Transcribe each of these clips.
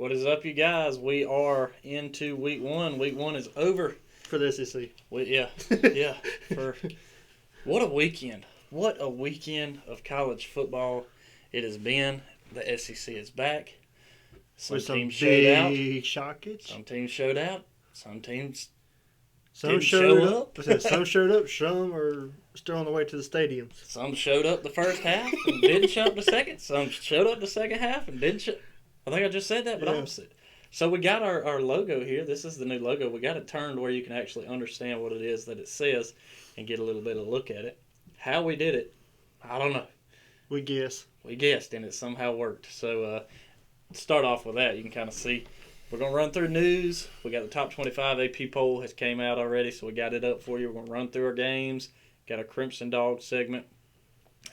What is up, you guys? We are into week one. Week one is over. For the SEC. Yeah. What a weekend. What a weekend of college football it has been. The SEC is back. Some With some teams showed out. big shockage. Some teams showed out. Some teams Some didn't showed show up. Some showed up. Some are still on the way to the stadiums. Some showed up the first half and didn't show up the second. Some showed up the second half and didn't show. I think I just said that, but opposite. So we got our logo here. This is the new logo. We got it turned where you can actually understand what it is that it says and get a little bit of a look at it. How we did it, I don't know. We guessed, and it somehow worked. So start off with that. You can kind of see. We're going to run through news. We got the top 25 AP poll has came out already, so we got it up for you. We're going to run through our games. Got our Crimson Dog segment.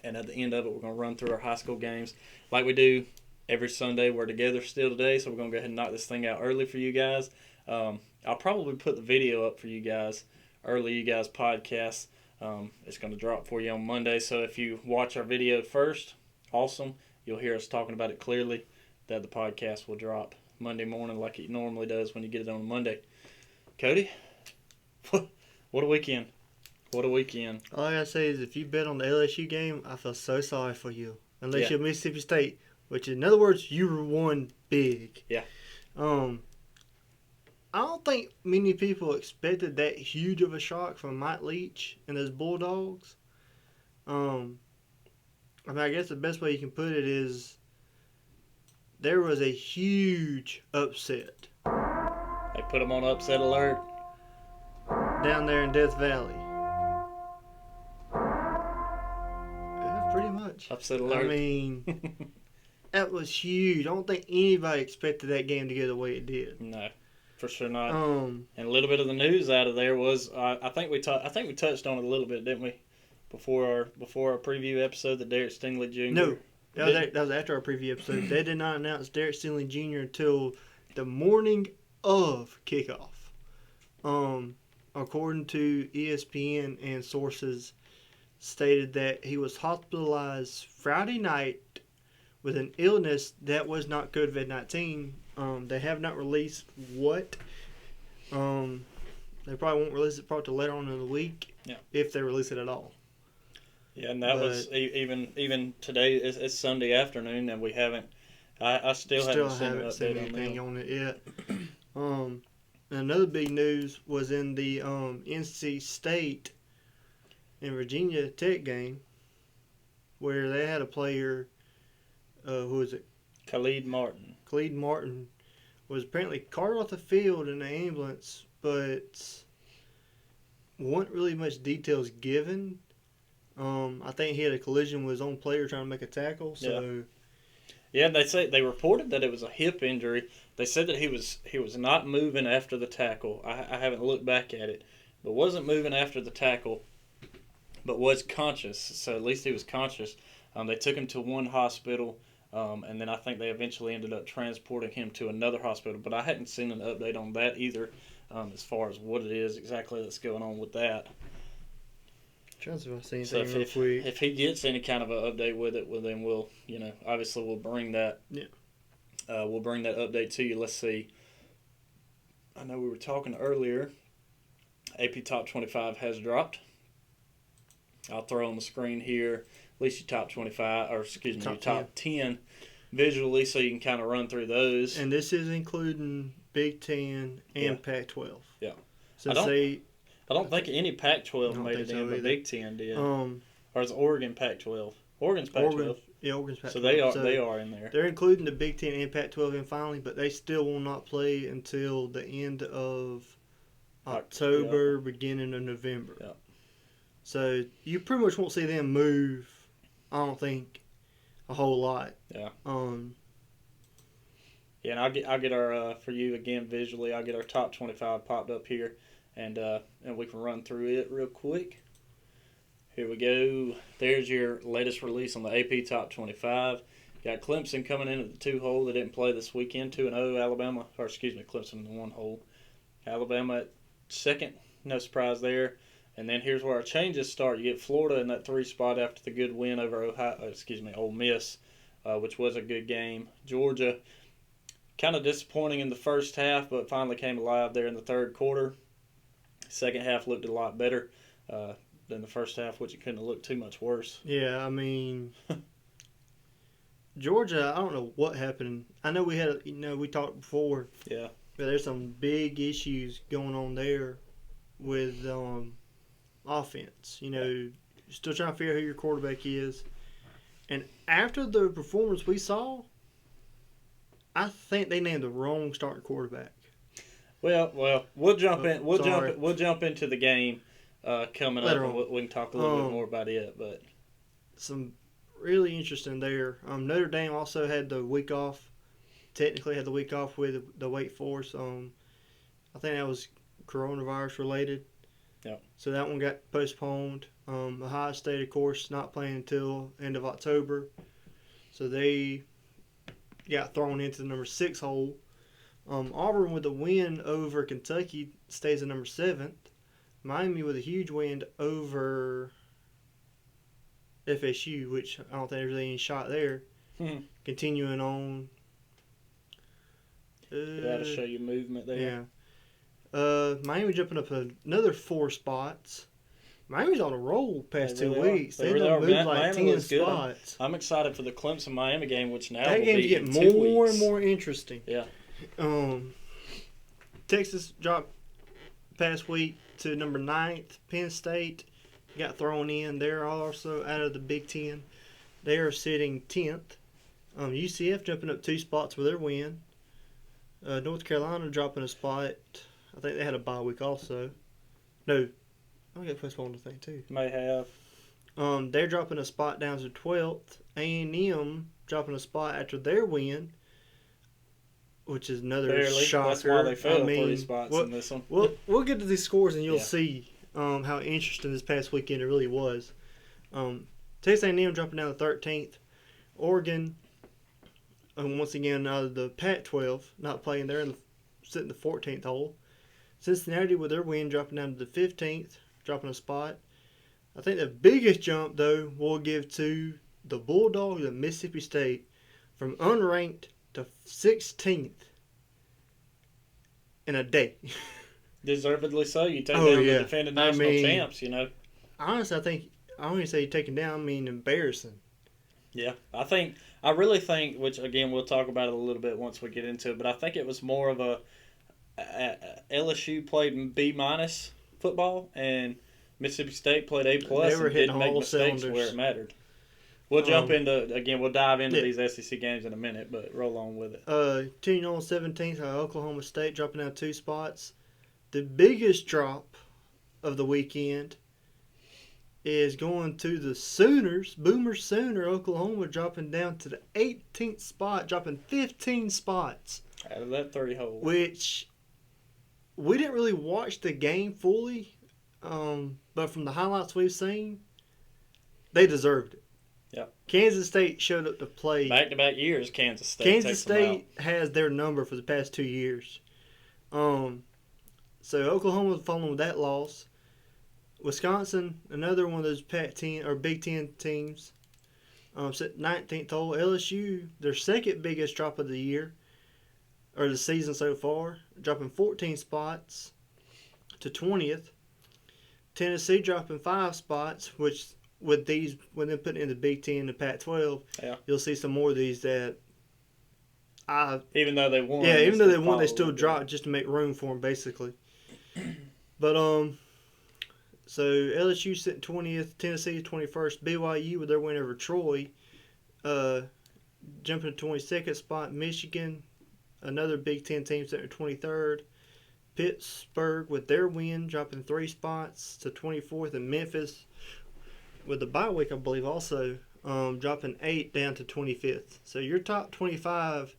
And at the end of it, we're going to run through our high school games like we do every Sunday. We're together still today, so we're going to go ahead and knock this thing out early for you guys. I'll probably put the video up for you guys early, you guys' podcast. It's going to drop for you on Monday, so if you watch our video first, awesome. You'll hear us talking about it clearly, that the podcast will drop Monday morning like it normally does when you get it on Monday. Cody, what a weekend. What a weekend. all I gotta say is if you bet on the LSU game, I feel so sorry for you. Unless you're Mississippi State, which in other words, you won big. Yeah. I don't think many people expected that huge of a shock from Mike Leach and his Bulldogs. I guess the best way you can put it is there was a huge upset. They put them on upset alert. Down there in Death Valley. Yeah, pretty much. Upset alert. I mean, that was huge. I don't think anybody expected that game to go the way it did. No, for sure not. Um, And a little bit of the news out of there was I think we touched on it a little bit, didn't we? Before our preview episode, that Derrick Stingley Jr. No, that was after our preview episode. They did not announce Derrick Stingley Jr. until the morning of kickoff. According to ESPN and sources, stated that he was hospitalized Friday night with an illness that was not COVID-19. They have not released what. They probably won't release it probably till later on in the week, if they release it at all. Yeah, and that was even today. It's Sunday afternoon, and we haven't. I still haven't seen anything on it yet. Another big news was in the NC State and Virginia Tech game, where they had a player. Who is it? Khalid Martin. Khalid Martin was apparently carted off the field in an ambulance, but wasn't really much details given. I think he had a collision with his own player trying to make a tackle. So yeah, they reported that it was a hip injury. They said that he was not moving after the tackle. I haven't looked back at it, but wasn't moving after the tackle, but was conscious. So at least he was conscious. They took him to one hospital. And then I think they eventually ended up transporting him to another hospital. But I hadn't seen an update on that either, as far as what it is exactly that's going on with that. So if he gets any kind of an update with it, well, then we'll, obviously we'll bring that. Yeah. We'll bring that update to you. Let's see. I know we were talking earlier. AP Top 25 has dropped. I'll throw on the screen here. At least your top 25, or excuse me, your top 10 visually, so you can kind of run through those. And this is including Big Ten and Pac-12. Yeah. So I don't think any Pac-12 made it in, but Big Ten did. Or is Oregon Pac-12? Oregon's Pac-12. Oregon's Pac-12. So they are in there. They're including the Big Ten and Pac-12 in finally, but they still will not play until the end of October, beginning of November. Yeah. So you pretty much won't see them move. I don't think a whole lot. Yeah. Yeah, and I'll get our for you again visually. I'll get our top 25 popped up here, and we can run through it real quick. Here we go. There's your latest release on the AP Top 25. Got Clemson coming in at the 2-hole. They didn't play this weekend. 2-0. Alabama, or excuse me, Clemson in the 1-hole. Alabama at second. No surprise there. And then here's where our changes start. You get Florida in that 3 spot after the good win over Ole Miss, which was a good game. Georgia kind of disappointing in the first half, but finally came alive there in the third quarter. Second half looked a lot better than the first half, which it couldn't have looked too much worse. Yeah, I mean, Georgia, I don't know what happened. I know we talked before. Yeah. But there's some big issues going on there with offense. Still trying to figure out who your quarterback is. And after the performance we saw, I think they named the wrong starting quarterback. Well, we'll jump in. We'll jump into the game coming Later up, and we can talk a little bit more about it. But some really interesting there. Notre Dame also had the week off. Technically, had the week off with the Wake Forest. I think that was coronavirus related. Yeah. So that one got postponed. Ohio State, of course, not playing until end of October. So they got thrown into the number 6 hole. Auburn with a win over Kentucky stays at number 7th. Miami with a huge win over FSU, which I don't think there's any shot there. Continuing on. That'll show you movement there. Yeah. Miami jumping up another 4 spots. Miami's on a roll past 2 weeks. They've moved like 10 spots. I'm excited for the Clemson-Miami game, which now that will game's be getting in 2 more weeks. and more interesting. Yeah. Texas dropped past week to number 9th. Penn State got thrown in. They're also out of the Big Ten. They are sitting 10th. UCF jumping up 2 spots with their win. North Carolina dropping a spot. I think they had a bye week also. No, I got postponed I think too. May have. They're dropping a spot down to 12th. A&M dropping a spot after their win, which is another Barely. shocker. That's why they fell 3 spots in this one. We'll get to these scores and you'll see how interesting this past weekend it really was. Texas A&M dropping down to 13th. Oregon, once again, out of the Pac-12, not playing there, sitting in the 14th hole. Cincinnati with their win dropping down to the 15th, dropping a spot. I think the biggest jump, though, we'll give to the Bulldogs of Mississippi State from unranked to 16th in a day. Deservedly so. You take down the defending national champs, Honestly, I don't even say taking down, I mean embarrassing. Yeah, I really think, which again we'll talk about it a little bit once we get into it, but I think it was more of a LSU played B- football and Mississippi State played A+ and didn't make mistakes where it mattered. We'll jump into, again, we'll dive into these SEC games in a minute, but roll on with it. Continuing on 17th, Oklahoma State dropping down 2 spots. The biggest drop of the weekend is going to the Sooners. Boomer Sooner, Oklahoma, dropping down to the 18th spot, dropping 15 spots. Out of that 30 hole. Which, we didn't really watch the game fully, but from the highlights we've seen, they deserved it. Yep. Kansas State showed up to play. Back-to-back years, Kansas State Kansas State has their number for the past 2 years. So Oklahoma following with that loss. Wisconsin, another one of those Pac-10 or Big Ten teams, set 19th hole. LSU, their second biggest drop of the year or the season so far, dropping 14 spots to 20th. Tennessee dropping 5 spots, which with these when they put in the Big Ten and the Pac-12, you'll see some more of these that even though they won. Yeah, even though they won, they still dropped just to make room for them, basically. But so LSU sitting 20th, Tennessee 21st, BYU with their win over Troy, jumping to 22nd spot. Michigan, another Big Ten team, sitting 23rd. Pittsburgh with their win, dropping 3 spots to 24th, and Memphis with the bye week, I believe, also dropping 8 down to 25th. So your top 25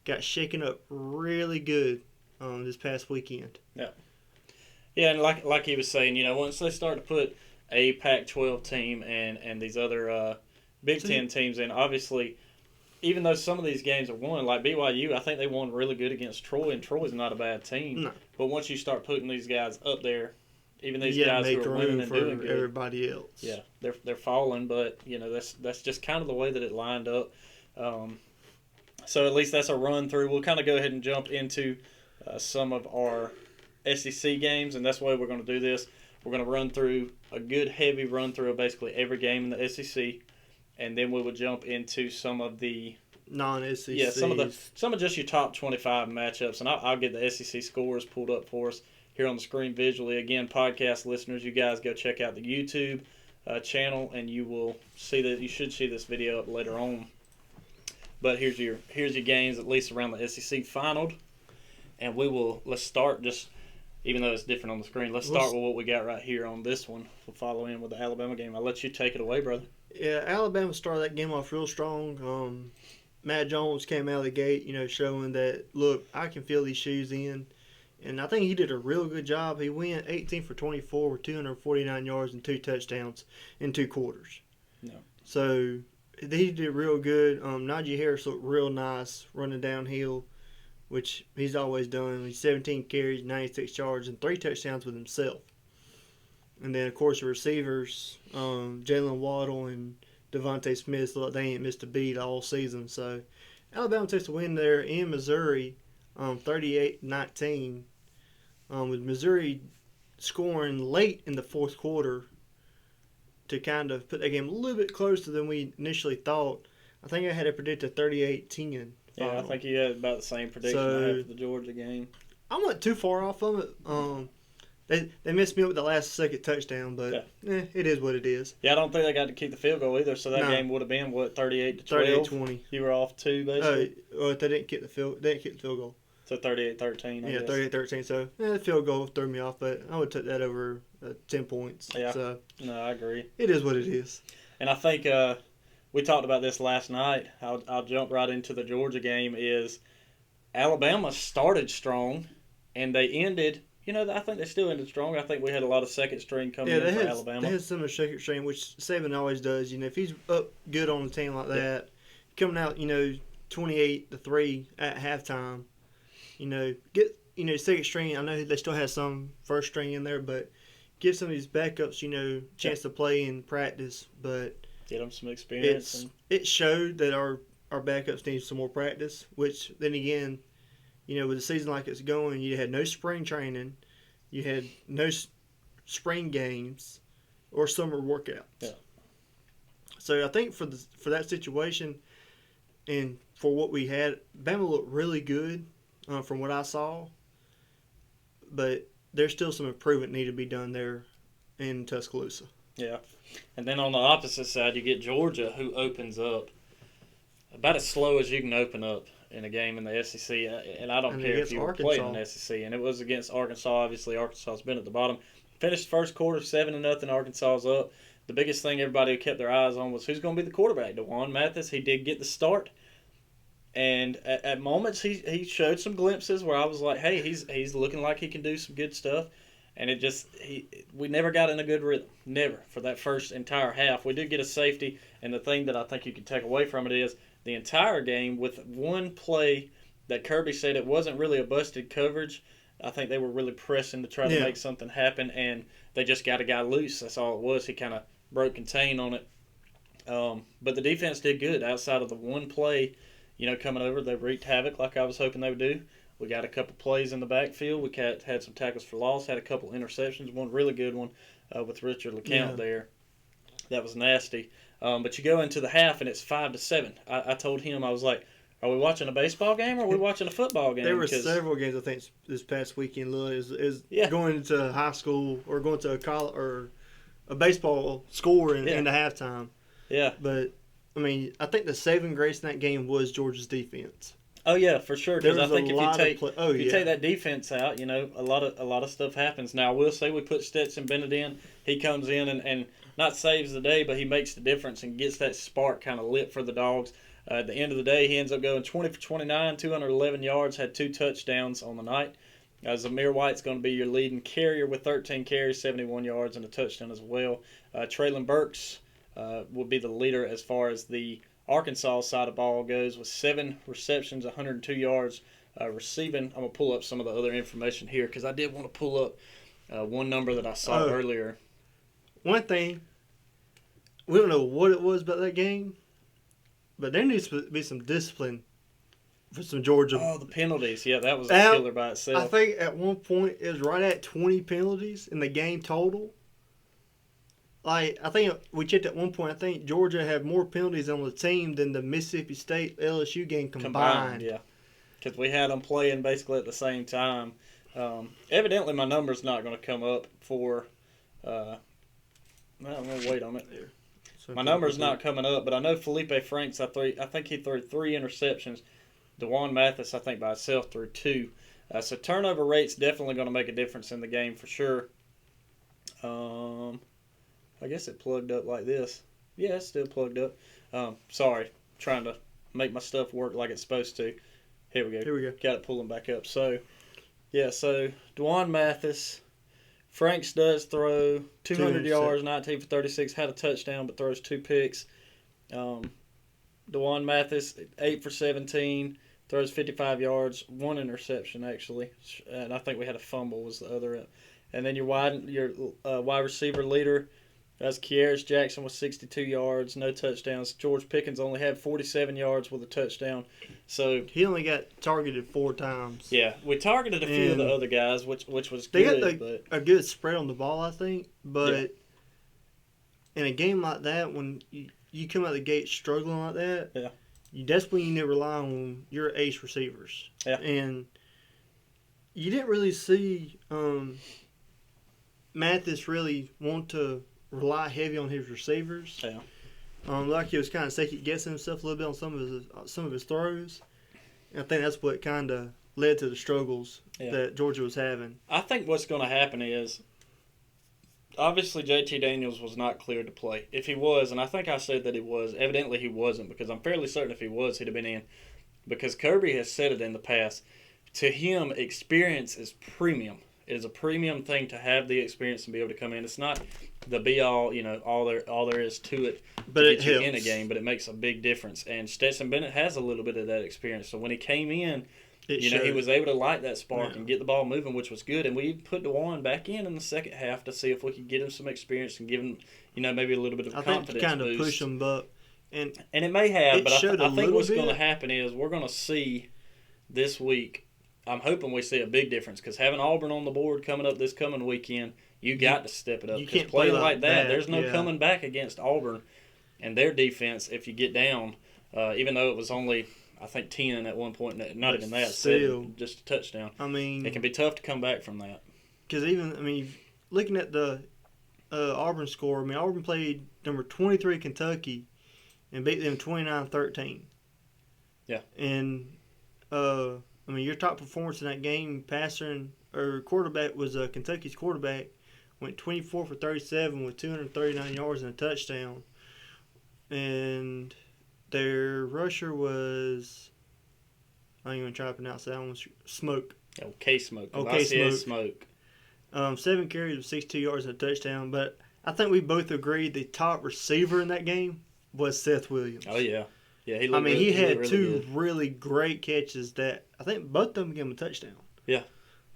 got shaken up really good this past weekend. Yeah. Yeah, and like he was saying, once they start to put a Pac-12 team and these other Big Ten teams in, obviously, even though some of these games are won, like BYU, I think they won really good against Troy, and Troy's not a bad team. No. But once you start putting these guys up there, even these guys who are winning and doing good, everybody else. Yeah, they're falling, but that's just kind of the way that it lined up. So at least that's a run through. We'll kind of go ahead and jump into some of our SEC games, and that's the way we're going to do this. We're going to run through a good heavy run through of basically every game in the SEC, and then we will jump into some of the non-SEC. Yeah, some of just your top 25 matchups, and I'll get the SEC scores pulled up for us here on the screen visually. Again, podcast listeners, you guys go check out the YouTube channel, and you will see that you should see this video up later on. But here's your games, at least around the SEC final, and let's start just. Even though it's different on the screen, let's start with what we got right here on this one. We'll follow in with the Alabama game. I'll let you take it away, brother. Yeah, Alabama started that game off real strong. Matt Jones came out of the gate, showing that, look, I can feel these shoes in. And I think he did a real good job. He went 18 for 24 with 249 yards and 2 touchdowns in 2 quarters. No. So he did real good. Najee Harris looked real nice running downhill, which he's always done. He's 17 carries, 96 yards, and 3 touchdowns with himself. And then, of course, the receivers, Jalen Waddle and Devontae Smith, look, they ain't missed a beat all season. So Alabama takes a win there in Missouri, 38-19, with Missouri scoring late in the fourth quarter to kind of put that game a little bit closer than we initially thought. I think I had it predicted 38-10. Yeah, I think you had about the same prediction I had for the Georgia game. I wasn't too far off of it. They missed me with the last second touchdown, but it is what it is. Yeah, I don't think they got to keep the field goal either, so that game would have been, 38-12? 38-20. You were off 2, basically? They didn't kick the field goal. So 38-13, Yeah, 38-13. So the field goal threw me off, but I would take that over 10 points. Yeah, so, no, I agree. It is what it is. And I think we talked about this last night. I'll jump right into the Georgia game. Is Alabama started strong, and they ended. I think they still ended strong. I think we had a lot of second string coming in for Alabama. They had some of the second string, which Saban always does. If he's up good on a team like that, coming out, 28-3 at halftime, get second string. I know they still have some first string in there, but give some of these backups, chance to play in practice, but. Get them some experience. It showed that our backups need some more practice, which then again, with the season like it's going, you had no spring training, you had no spring games or summer workouts. Yeah. So I think for that situation and for what we had, Bama looked really good from what I saw, but there's still some improvement needed to be done there in Tuscaloosa. Yeah. And then on the opposite side, you get Georgia, who opens up about as slow as you can open up in a game in the SEC. And I don't care if you were playing in the SEC. And it was against Arkansas. Obviously, Arkansas has been at the bottom. Finished first quarter 7-0. Arkansas's up. The biggest thing everybody kept their eyes on was who's going to be the quarterback. DeJuan Mathis, he did get the start. And at moments, he showed some glimpses where I was like, hey, he's looking like he can do some good stuff. And we never got in a good rhythm. Never. For that first entire half. We did get a safety, and the thing that I think you can take away from it is the entire game with one play that Kirby said it wasn't really a busted coverage. I think they were really pressing to try to make something happen, and they just got a guy loose. That's all it was. He kind of broke contain on it. But the defense did good. Outside of the one play, coming over, they wreaked havoc like I was hoping they would do. We got a couple plays in the backfield. We had some tackles for loss, had a couple interceptions, one really good one with Richard LeCount there. That was nasty. But you go into the half, and it's 5-7. I told him, I was like, are we watching a baseball game or are we watching a football game? There were several games, I think, this past weekend, is going to high school or going to a college or a baseball score in the halftime. Yeah. But, I think the saving grace in that game was Georgia's defense. Oh yeah, for sure. Because I think if you take that defense out, a lot of stuff happens. Now I will say we put Stetson Bennett in. He comes in and not saves the day, but he makes the difference and gets that spark kind of lit for the Dogs. At the end of the day, he ends up going 20 for 29, 211 yards, had 2 touchdowns on the night. Zamir White's going to be your leading carrier with 13 carries, 71 yards, and a touchdown as well. Traylon Burks will be the leader as far as the Arkansas side of the ball goes with 7 receptions, 102 yards receiving. I'm going to pull up some of the other information here because I did want to pull up one number that I saw earlier. One thing, we don't know what it was about that game, but there needs to be some discipline for some Georgia. Oh, the penalties. Yeah, that was a killer by itself. I think at one point it was right at 20 penalties in the game total. Like, I think we checked at one point, I think Georgia had more penalties on the team than the Mississippi State LSU game combined. Yeah. Because we had them playing basically at the same time. Evidently, my number's not going to come up for. I'm going to wait on it. So My number's not coming up, but I know Felipe Franks. I think he threw 3 interceptions. DeJuan Mathis, I think by himself, threw 2. So turnover rate's definitely going to make a difference in the game for sure. I guess it plugged up like this. Yeah, it's still plugged up. Sorry, trying to make my stuff work like it's supposed to. Here we go. Got it pulling back up. So, yeah, so DeJuan Mathis, Franks does throw 200 yards, 19 for 36, had a touchdown, but throws 2 picks. DeJuan Mathis, 8 for 17, throws 55 yards, 1 interception actually, and I think we had a fumble was the other. And then your wide receiver leader, that's Kearis Jackson with 62 yards, no touchdowns. George Pickens only had 47 yards with a touchdown. So he only got targeted 4 times. Yeah, we targeted a few of the other guys, which was they good. Got a good spread on the ball, I think. But in a game like that, when you come out the gate struggling like that, that's when you need to rely on your ace receivers. Yeah. And you didn't really see Mathis really want to rely heavy on his receivers. Yeah. Like he was kind of second guessing himself a little bit on some of his throws. And I think that's what kind of led to the struggles that Georgia was having. I think what's going to happen is, obviously JT Daniels was not cleared to play. If he was, and I think I said that he was, evidently he wasn't, because I'm fairly certain if he was, he'd have been in. Because Kirby has said it in the past. To him, experience is premium. It is a premium thing to have the experience and be able to come in. It's not the be-all, all there is to it but to it get you helps. in a game, but it makes a big difference. And Stetson Bennett has a little bit of that experience. So when he came in, he was able to light that spark and get the ball moving, which was good. And we put DeJuan back in the second half to see if we could get him some experience and give him, maybe a little bit of confidence think kind of boost. push him up. And it may have, but I think what's going to bit. happen is we're going to see this week. I'm hoping we see a big difference because having Auburn on the board coming up this coming weekend, you got to step it up. You can't play like that. There's no coming back against Auburn and their defense if you get down. Even though it was only, I think, 10 at one point, not even that, still, 7, just a touchdown. I mean, it can be tough to come back from that. Because looking at the Auburn score, Auburn played number 23 Kentucky and beat them 29-13. Yeah. And your top performance in that game, quarterback was Kentucky's quarterback, went 24 for 37 with 239 yards and a touchdown. And their rusher was, I don't even try to pronounce that one, Smoke. Okay, Smoke. Smoke. 7 carries with 62 yards and a touchdown. But I think we both agreed the top receiver in that game was Seth Williams. Oh, yeah. Yeah, he had really 2 good. really great catches that I think both of them gave him a touchdown. Yeah.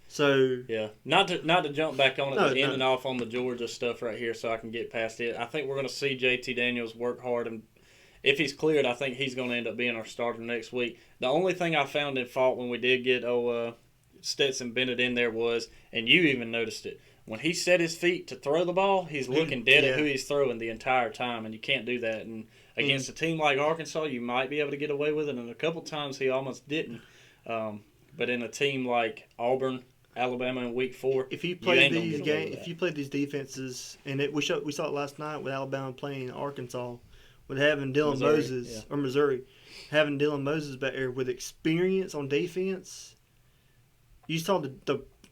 So not to jump back on it, but ending off on the Georgia stuff right here, so I can get past it. I think we're going to see JT Daniels work hard, and if he's cleared, I think he's going to end up being our starter next week. The only thing I found in fault when we did get Stetson Bennett in there was, and you even noticed it, when he set his feet to throw the ball, he's looking dead at who he's throwing the entire time, and you can't do that. And against a team like Arkansas, you might be able to get away with it, and a couple times he almost didn't. But in a team like Auburn, Alabama in Week 4, if you play these defenses, and we saw it last night with Alabama playing Arkansas, with having Dylan Moses or Missouri, having Dylan Moses back there with experience on defense, you saw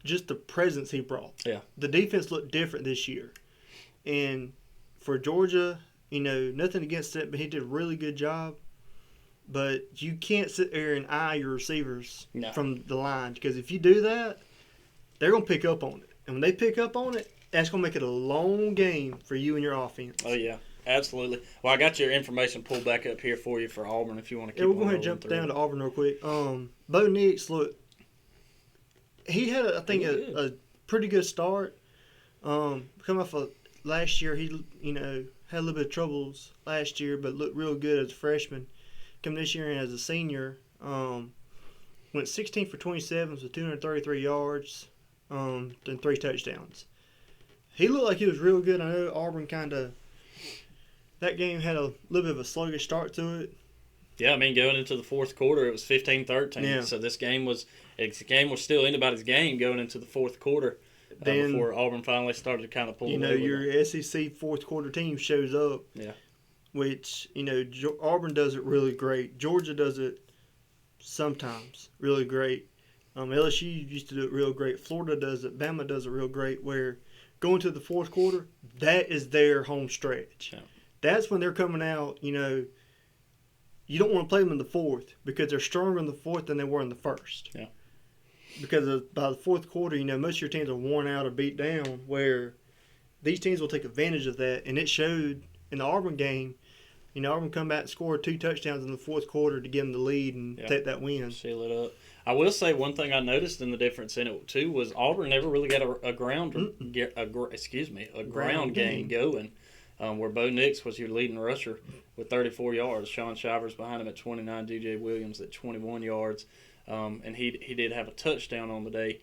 just the presence he brought. Yeah. The defense looked different this year. And for Georgia, nothing against it, but he did a really good job. But you can't sit there and eye your receivers from the line, because if you do that, they're going to pick up on it. And when they pick up on it, that's going to make it a long game for you and your offense. Oh, yeah. Absolutely. Well, I got your information pulled back up here for you for Auburn if you want to keep we'll go ahead and jump down to Auburn real quick. Bo Nix, look, he had, a pretty good start. Coming off of last year, he, had a little bit of troubles last year, but looked real good as a freshman. Coming this year and as a senior, went 16 for 27 with 233 yards, and 3 touchdowns. He looked like he was real good. I know Auburn that game had a little bit of a sluggish start to it. Yeah, I mean, going into the fourth quarter, it was 15-13. Yeah. So this game was still anybody's game going into the fourth quarter before Auburn finally started to kind of pull away. Your SEC fourth quarter team shows up. Yeah. Which, Auburn does it really great. Georgia does it sometimes really great. LSU used to do it real great. Florida does it. Bama does it real great, where going to the fourth quarter, that is their home stretch. Yeah. That's when they're coming out, you don't want to play them in the fourth because they're stronger in the fourth than they were in the first. Yeah. Because by the fourth quarter, most of your teams are worn out or beat down, where these teams will take advantage of that. And it showed in the Auburn game. Auburn come back and scored 2 touchdowns in the fourth quarter to give them the lead and take that win. Seal it up. I will say one thing I noticed in the difference in it too was Auburn never really got a ground game going, where Bo Nix was your leading rusher with 34 yards. Sean Shivers behind him at 29. DJ Williams at 21 yards, and he did have a touchdown on the day.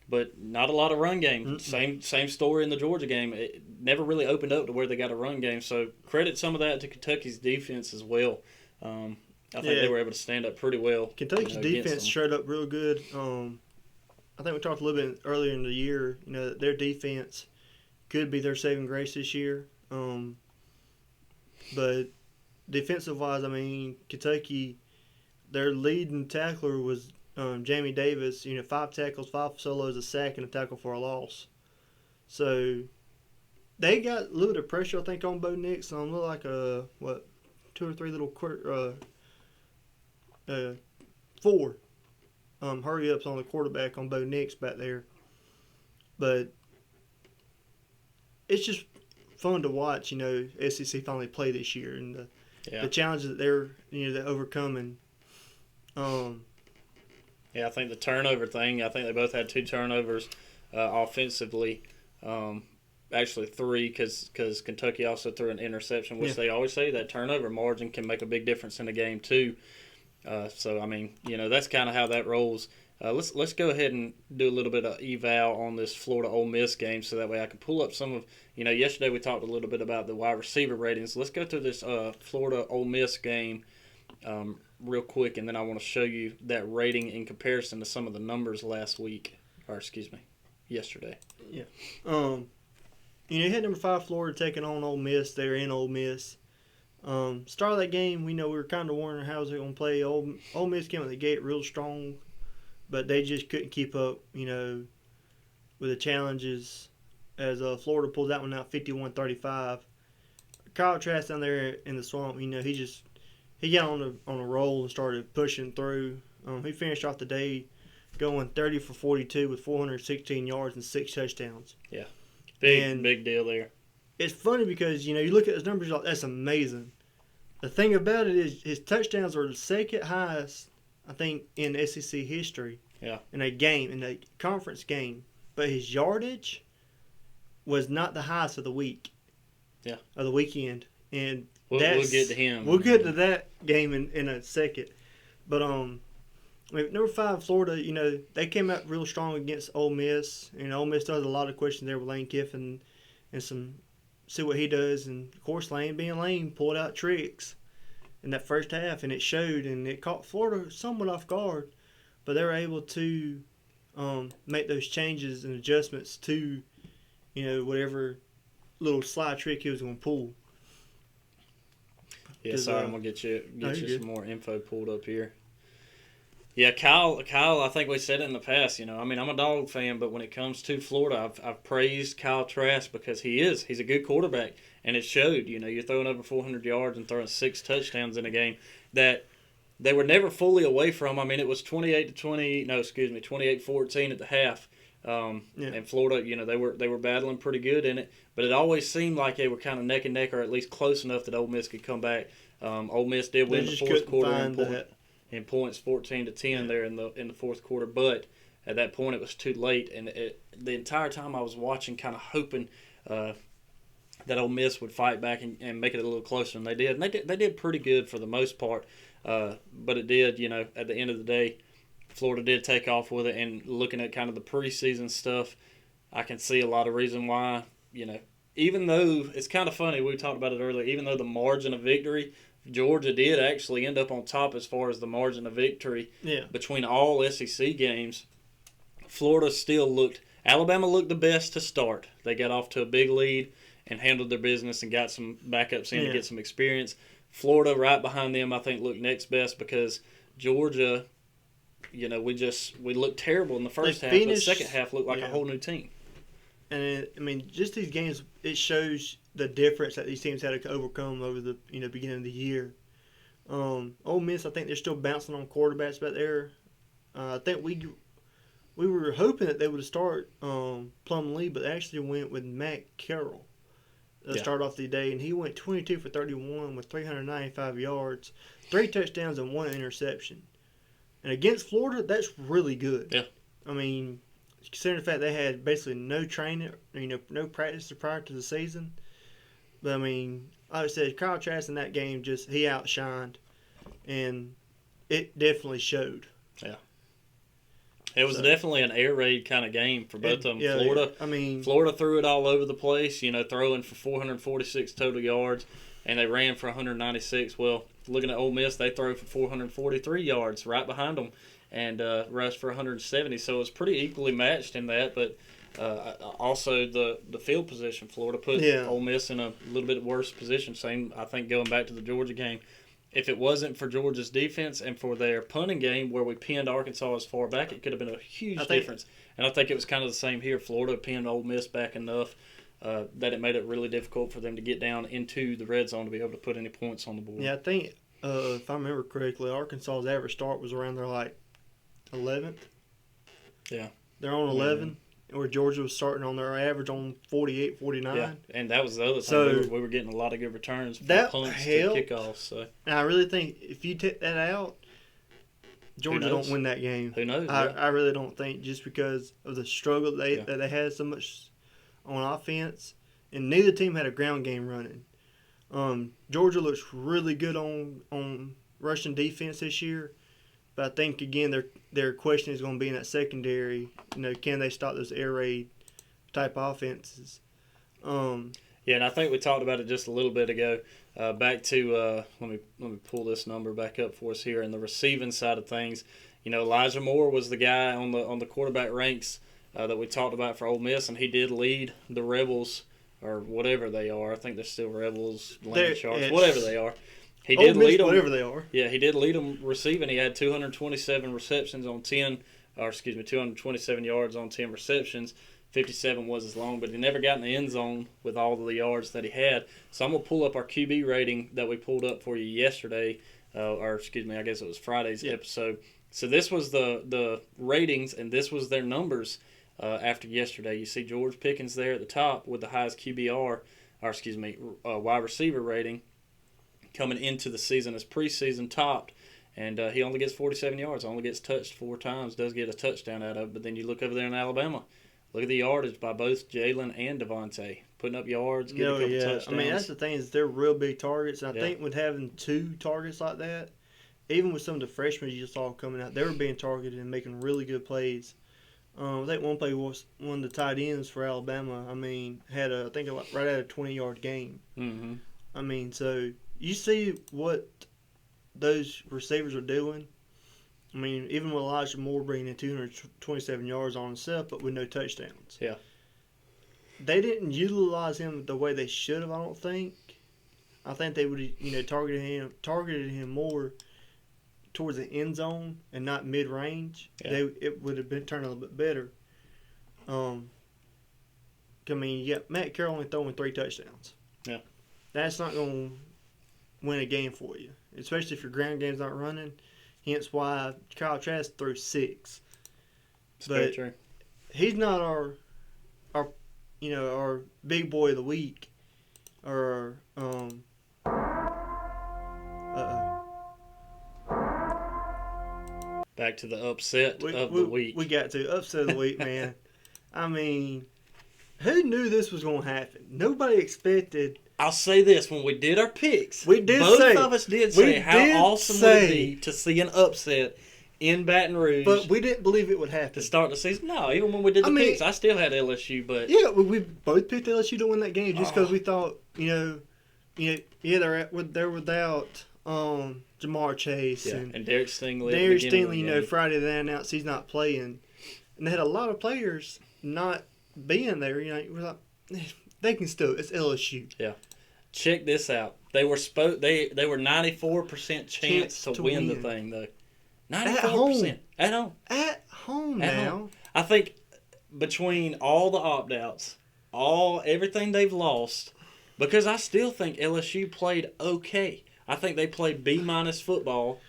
But not a lot of run game. Same story in the Georgia game. It never really opened up to where they got a run game. So credit some of that to Kentucky's defense as well. I think they were able to stand up pretty well. Kentucky's defense showed up real good. I think we talked a little bit earlier in the year. That their defense could be their saving grace this year. But defensive wise, Kentucky, their leading tackler was Jamie Davis, 5 tackles, 5 solos, a sack, and a tackle for a loss. So they got a little bit of pressure, I think, on Bo Nix. Looked like 2 or 3 little 4 hurry ups on the quarterback on Bo Nix back there. But it's just fun to watch. SEC finally play this year and the challenges that they're overcoming. Yeah, I think the turnover thing, I think they both had 2 turnovers offensively. Actually 3 because Kentucky also threw an interception, which they always say that turnover margin can make a big difference in a game too. So, that's kind of how that rolls. Let's go ahead and do a little bit of eval on this Florida Ole Miss game so that way I can pull up some of, yesterday we talked a little bit about the wide receiver ratings. Let's go through this Florida Ole Miss game real quick, and then I want to show you that rating in comparison to some of the numbers yesterday. Yeah. You had number 5 Florida taking on Ole Miss. They're in Ole Miss. Start of that game, we were kind of wondering how was it going to play. Ole Miss came out the gate real strong, but they just couldn't keep up, with the challenges as Florida pulled that one out 51-35. Kyle Trask down there in the swamp, he got on a roll and started pushing through. He finished off the day going 30 for 42 with 416 yards and 6 touchdowns. Yeah, big deal there. It's funny because, you look at his numbers, that's amazing. The thing about it is his touchdowns are the second highest, I think, in SEC history. Yeah. In a conference game. But his yardage was not the highest of the week. Yeah. Of the weekend. And we'll get to him. We'll get to that game in a second. But number 5, Florida, they came out real strong against Ole Miss. Ole Miss does a lot of questions there with Lane Kiffin and see what he does. And, of course, Lane being Lane pulled out tricks in that first half, and it showed. And it caught Florida somewhat off guard. But they were able to make those changes and adjustments to, whatever little slide trick he was going to pull. Yeah, sorry, I'm going to get you some more info pulled up here. Yeah, Kyle, I think we said it in the past, I'm a Dog fan, but when it comes to Florida, I've praised Kyle Trask because he's a good quarterback, and it showed, you're throwing over 400 yards and throwing 6 touchdowns in a game that they were never fully away from. It was 28-14 at the half. And Florida, they were battling pretty good in it, but it always seemed like they were kind of neck and neck, or at least close enough that Ole Miss could come back. Ole Miss did win the fourth quarter in points, 14-10 there in the fourth quarter, but at that point it was too late, and the entire time I was watching, kind of hoping that Ole Miss would fight back and make it a little closer, and they did. And they did pretty good for the most part, but it did, at the end of the day, Florida did take off with it, and looking at kind of the preseason stuff, I can see a lot of reason why, even though it's kind of funny, we talked about it earlier, even though the margin of victory, Georgia did actually end up on top as far as the margin of victory between all SEC games. Alabama looked the best to start. They got off to a big lead and handled their business and got some backups in to get some experience. Florida, right behind them, I think looked next best because Georgia, we looked terrible in the first half, but the second half looked like a whole new team. And just these games, it shows the difference that these teams had to overcome over the beginning of the year. Ole Miss, I think they're still bouncing on quarterbacks back there. I think we were hoping that they would start Plum Lee, but they actually went with Matt Carroll to start off the day, and he went 22 for 31 with 395 yards, 3 touchdowns, and 1 interception. And against Florida, that's really good. Yeah. Considering the fact they had basically no training, no practice prior to the season. But, like I said, Kyle Trask in that game, he outshined, and it definitely showed. Yeah. It was definitely an air raid kind of game for both of them. Florida, Florida threw it all over the place, throwing for 446 total yards, and they ran for 196. Well, looking at Ole Miss, they threw for 443 yards right behind them and rushed for 170. So it was pretty equally matched in that, but also the field position, Florida put Ole Miss in a little bit worse position. Same, I think, going back to the Georgia game. If it wasn't for Georgia's defense and for their punting game where we pinned Arkansas as far back, it could have been a huge difference. And I think it was kind of the same here. Florida pinned Ole Miss back enough that it made it really difficult for them to get down into the red zone to be able to put any points on the board. Yeah, I think, if I remember correctly, Arkansas's average start was around their, 11th. Yeah. They're on 11. Where Georgia was starting on their average on 48, 49. Yeah, and that was the other thing. We were getting a lot of good returns from punts to kickoffs. So. And I really think if you take that out, Georgia don't win that game. Who knows? I really don't think, just because of the struggle that they had so much on offense. And neither team had a ground game running. Georgia looks really good on rushing defense this year. But I think, again, their question is going to be in that secondary. Can they stop those air raid type offenses? And I think we talked about it just a little bit ago. Back to let me pull this number back up for us here. In the receiving side of things, Elijah Moore was the guy on the quarterback ranks that we talked about for Ole Miss, and he did lead the Rebels, or whatever they are. I think they're still Rebels, Land Sharks, whatever they are. He did lead them, whatever they are. Yeah, he did lead them receiving. He had 227 receptions on 227 yards on 10 receptions. 57 was his long, but he never got in the end zone with all of the yards that he had. So I'm going to pull up our QB rating that we pulled up for you yesterday, I guess it was Friday's episode. So this was the ratings, and this was their numbers after yesterday. You see George Pickens there at the top with the highest wide receiver rating. Coming into the season as preseason topped, and he only gets 47 yards, only gets touched 4 times, does get a touchdown out of it. But then you look over there in Alabama, look at the yardage by both Jalen and Devontae, putting up yards, getting a couple touchdowns. That's the thing, is they're real big targets. And I think with having 2 targets like that, even with some of the freshmen you saw coming out, they were being targeted and making really good plays. I think one play was one of the tight ends for Alabama. Had right at a 20-yard game. Mm-hmm. So you see what those receivers are doing. Even with Elijah Moore bringing in 227 yards on himself, but with no touchdowns. Yeah. They didn't utilize him the way they should have, I don't think. I think they would have targeted him more towards the end zone and not mid-range. Yeah. It would have been turned a little bit better. Matt Carroll only throwing 3 touchdowns. Yeah. That's not going to win a game for you, especially if your ground game's not running. Hence why Kyle Trask threw 6. But true. He's not our big boy of the week, or back to the upset of the week. We got to upset of the week, man. Who knew this was going to happen? Nobody expected. I'll say this: when we did our picks, both of us did say how awesome it would be to see an upset in Baton Rouge. But we didn't believe it would happen to start the season. No, even when we did the picks, I still had LSU. But yeah, we both picked LSU to win that game just because we thought, they're without Jamar Chase and Derrick Stingley. Derrick Stingley, Friday they announced he's not playing, and they had a lot of players not being there. We're like, they can still. It's LSU. Yeah. Check this out. They were 94% chance to win the thing though. 94% at home. At home now. I think between all the opt-outs, everything they've lost, because I still think LSU played okay. I think they played B- football,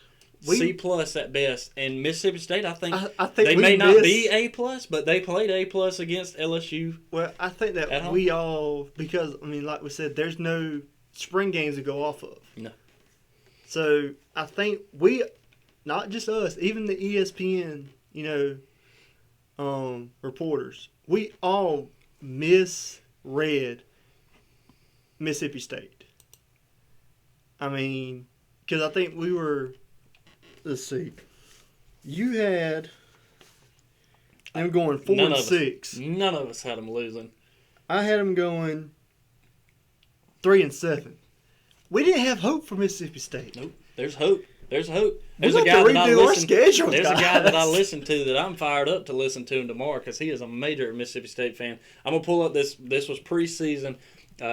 C+ at best, and Mississippi State. I think they may not be A+, but they played A+ against LSU. Well, I think that we all, because like we said, there's no spring games to go off of. No. So I think we, not just us, even the ESPN, reporters, we all misread Mississippi State. Because I think we were. Let's see. You had them going 4-6. None of us had them losing. I had them going 3-7. We didn't have hope for Mississippi State. Nope. There's hope. There's hope. There's a guy that I listen to that I'm fired up to listen to him tomorrow because he is a major Mississippi State fan. I'm gonna pull up this. This was preseason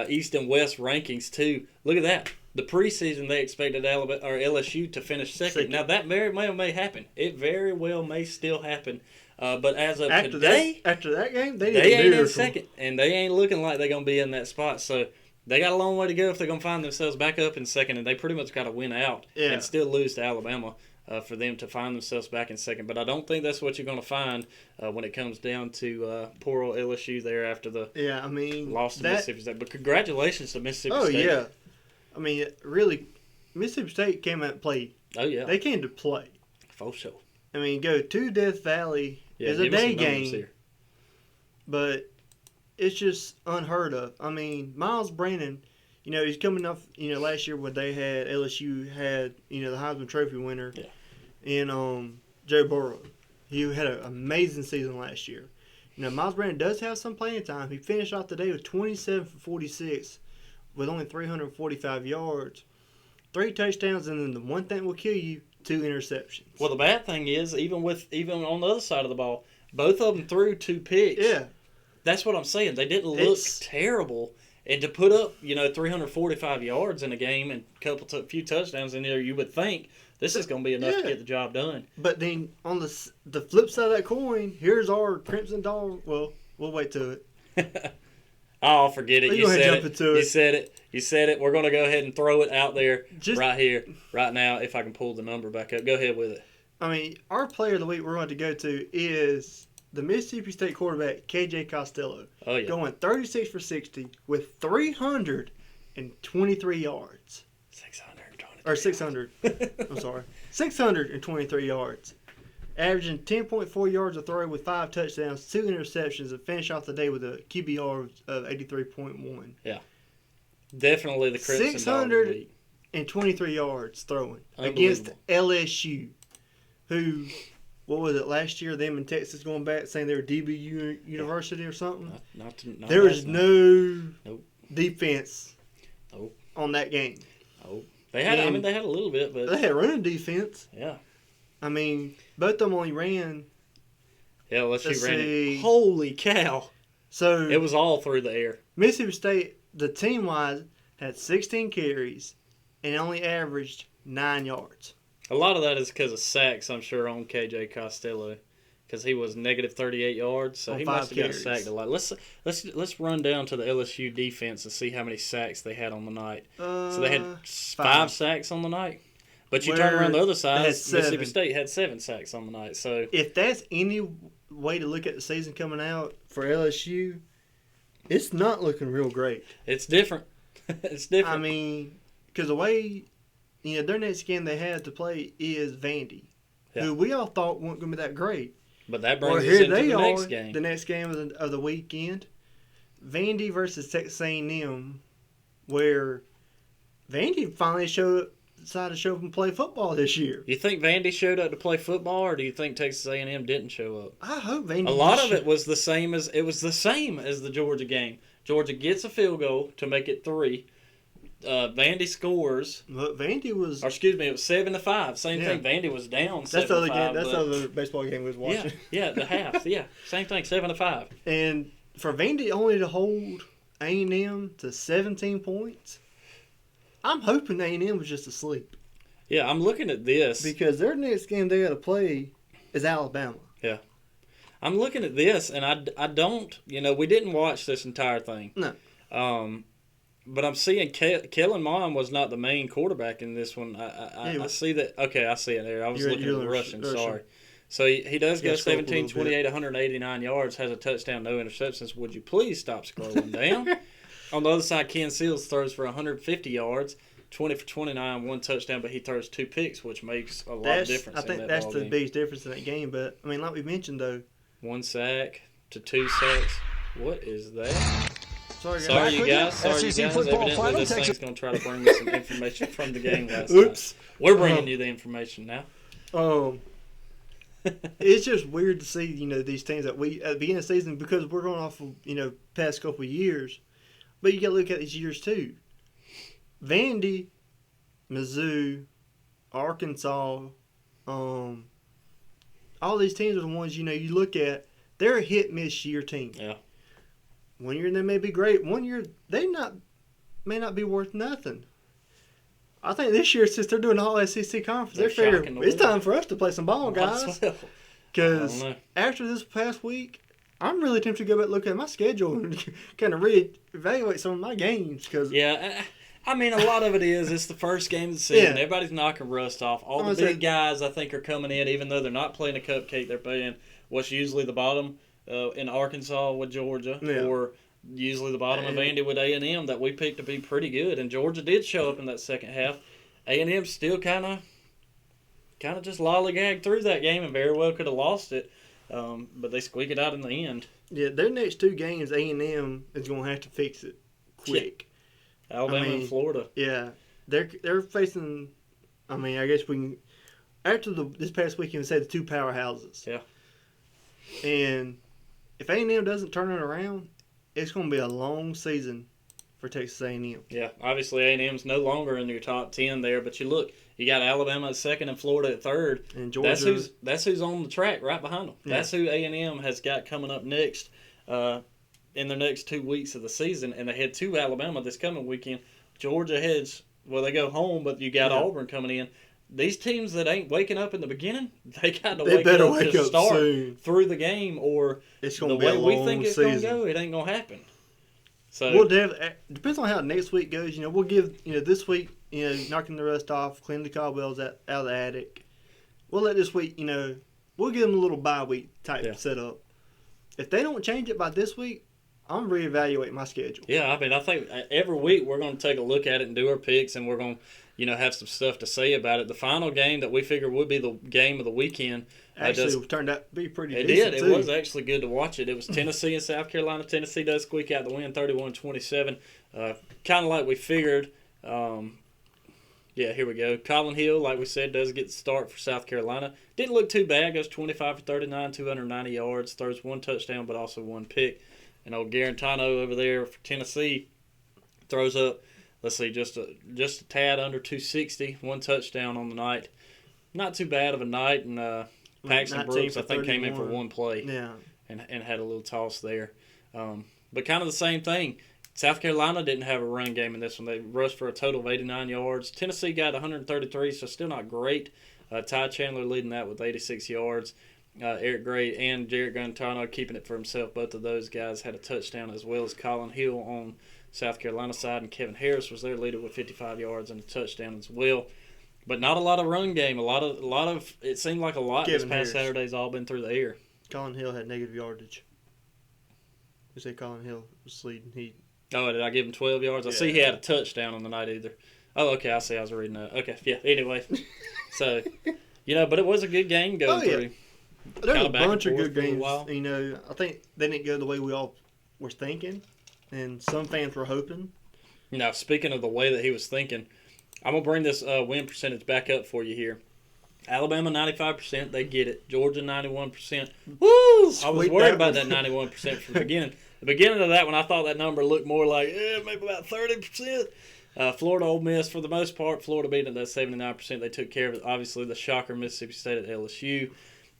East and West rankings too. Look at that. The preseason they expected Alabama or LSU to finish second. Now that very well may happen. It very well may still happen. But as of today, after that game, they ain't in second, and they ain't looking like they're gonna be in that spot. So they got a long way to go if they're gonna find themselves back up in second, and they pretty much got to win out and still lose to Alabama for them to find themselves back in second. But I don't think that's what you're gonna find when it comes down to poor old LSU there after the loss to Mississippi State. But congratulations to Mississippi State. Oh yeah. Really, Mississippi State came out and played. Oh, yeah. They came to play. For sure. Go to Death Valley is a day game. But it's just unheard of. Miles Brandon, he's coming off, last year when they had, LSU had, the Heisman Trophy winner. Yeah. And Joe Burrow. He had an amazing season last year. Miles Brandon does have some playing time. He finished off the day with 27 for 46. With only 345 yards, 3 touchdowns, and then the one thing will kill you, 2 interceptions. Well, the bad thing is, even on the other side of the ball, both of them threw 2 picks. Yeah. That's what I'm saying. They didn't look terrible. And to put up, 345 yards in a game and a few touchdowns in there, you would think this is going to be enough to get the job done. But then on the flip side of that coin, here's our Crimson Dog. Well, we'll wait till it. Oh, forget it. You said it. We're going to go ahead and throw it out there right here, right now, if I can pull the number back up. Go ahead with it. Our player of the week we're going to go to is the Mississippi State quarterback, KJ Costello. Oh, yeah. Going 36 for 60 with 323 yards. 600. I'm sorry. 623 yards. Averaging 10.4 yards a throw with 5 touchdowns, 2 interceptions, and finish off the day with a QBR of 83.1. Yeah. Definitely the Crimson Dog of the week. 623 yards throwing against LSU, who, what was it, last year, them in Texas going back saying they were DB University or something? Not there was no defense on that game. Oh. They had a little bit, but they had running defense. Yeah. Both of them only ran. Yeah, LSU ran it. Holy cow. So it was all through the air. Mississippi State, the team-wise, had 16 carries and only averaged 9 yards. A lot of that is because of sacks, I'm sure, on KJ Costello. Because he was negative 38 yards, so he must have got sacked a lot. Let's run down to the LSU defense and see how many sacks they had on the night. So they had 5 sacks on the night. But you turn around the other side, Mississippi State had 7 sacks on the night. So if that's any way to look at the season coming out for LSU, it's not looking real great. It's different. It's different. Because the way, their next game they had to play is Vandy, who we all thought weren't going to be that great. But that brings us into the next game. The next game of the weekend, Vandy versus Texas A&M, where Vandy finally showed decided to show up and play football this year. You think Vandy showed up to play football, or do you think Texas A&M didn't show up? I hope Vandy. A lot of it was the same as the Georgia game. Georgia gets a field goal to make it 3. Vandy scores. But Vandy was. Or excuse me, it was 7-5. Same thing. Vandy was down 7-5. That's the other game. That's the other baseball game we was watching. Yeah, the half. Yeah, same thing. 7-5. And for Vandy only to hold A&M to 17 points, I'm hoping A&M was just asleep. Yeah, I'm looking at this because their next game they got to play is Alabama. Yeah, I'm looking at this, and I don't. We didn't watch this entire thing. No. But I'm seeing Kellen Mond was not the main quarterback in this one. I see that. Okay, I see it there. I was looking at the Russian. Sorry. So he does go 17, 28, 189 yards, has a touchdown, no interceptions. Would you please stop scrolling down? On the other side, Ken Seals throws for 150 yards, 20 for 29, 1 touchdown, but he throws 2 picks, which makes a lot of difference. I think that's the biggest difference in that game. But, I mean, like we mentioned, though. 1 sack to 2 sacks. What is that? Sorry, you guys. Evidently, this thing's going to try to bring me some information from the game last night. We're bringing you the information now. It's just weird to see, these teams that we, at the beginning of the season, because we're going off of, past couple of years. But you got to look at these years, too. Vandy, Mizzou, Arkansas, all these teams are the ones, you look at, they're a hit-miss year team. Yeah. 1 year they may be great. 1 year they may not be worth nothing. I think this year, since they're doing the whole SEC conference, they're figuring it's time for us to play some ball, guys. Because after this past week, I'm really tempted to go back and look at my schedule and kind of reevaluate some of my games. Yeah, I mean, a lot of it is it's the first game of the season. Yeah. Everybody's knocking rust off. All the big guys, I think, are coming in, even though they're not playing a cupcake. They're playing what's usually the bottom in Arkansas with Georgia, or usually the bottom of Vandy with A&M that we picked to be pretty good. And Georgia did show up in that second half. A&M still kind of just lollygagged through that game and very well could have lost it, but they squeaked it out in the end. Yeah, their next 2 games, A&M is going to have to fix it quick. Yeah. Alabama and Florida. Yeah, they're facing. I mean, I guess we can. After this past weekend, we said the 2 powerhouses. Yeah. And if A&M doesn't turn it around, it's going to be a long season for Texas A&M. Yeah, obviously A&M's no longer in your top 10 there, but you look, you got Alabama at second and Florida at third. And Georgia. That's who's on the track right behind them. Yeah. That's who A&M has got coming up next in the next 2 weeks of the season, and they head to Alabama this coming weekend. Georgia heads, they go home, but you got Auburn coming in. These teams that ain't waking up in the beginning, they got to wake up to start soon. Through the game, or it's gonna the be way a we long think it's going to go, it ain't going to happen. So depends on how next week goes. We'll give this week knocking the rust off, cleaning the cobwebs out of the attic. We'll let this week we'll give them a little bye week type setup. If they don't change it by this week, I'm reevaluating my schedule. Yeah, I mean, I think every week we're going to take a look at it and do our picks, and we're going to have some stuff to say about it. The final game that we figured would be the game of the weekend actually turned out to be pretty decent. It did. It was actually good to watch it. It was Tennessee and South Carolina. Tennessee does squeak out the win, 31-27. Kind of like we figured. Yeah, here we go. Colin Hill, like we said, does get the start for South Carolina. Didn't look too bad. Goes 25 for 39, 290 yards. Throws 1 touchdown, but also 1 pick. And old Garantano over there for Tennessee throws up, let's see, just a tad under 260, 1 touchdown on the night. Not too bad of a night. And Paxton Brooks, I think, came in for 1 play and had a little toss there. But kind of the same thing. South Carolina didn't have a run game in this one. They rushed for a total of 89 yards. Tennessee got 133, so still not great. Ty Chandler leading that with 86 yards. Eric Gray and Jarrett Garantano keeping it for himself. Both of those guys had a touchdown, as well as Colin Hill on South Carolina side, and Kevin Harris was their leader with 55 yards and a touchdown as well. But not a lot of run game. A lot of it seemed like a lot Kevin this past Saturday's all been through the air. Colin Hill had negative yardage. You say Colin Hill was leading. Oh, did I give him 12 yards? I see he had a touchdown on the night either. Oh, okay, I see. I was reading that. Okay, yeah, anyway. So, but it was a good game going through. There was a bunch of good games. I think they didn't go the way we all were thinking, and some fans were hoping. Now, speaking of the way that he was thinking, I'm going to bring this win percentage back up for you here. Alabama 95%, they get it. Georgia 91%. Woo! I was worried about that 91% from the beginning. The beginning of that one, I thought that number looked more like maybe about 30%. Florida, Ole Miss, for the most part, Florida beat it at 79%. They took care of it. Obviously, the shocker, Mississippi State at LSU.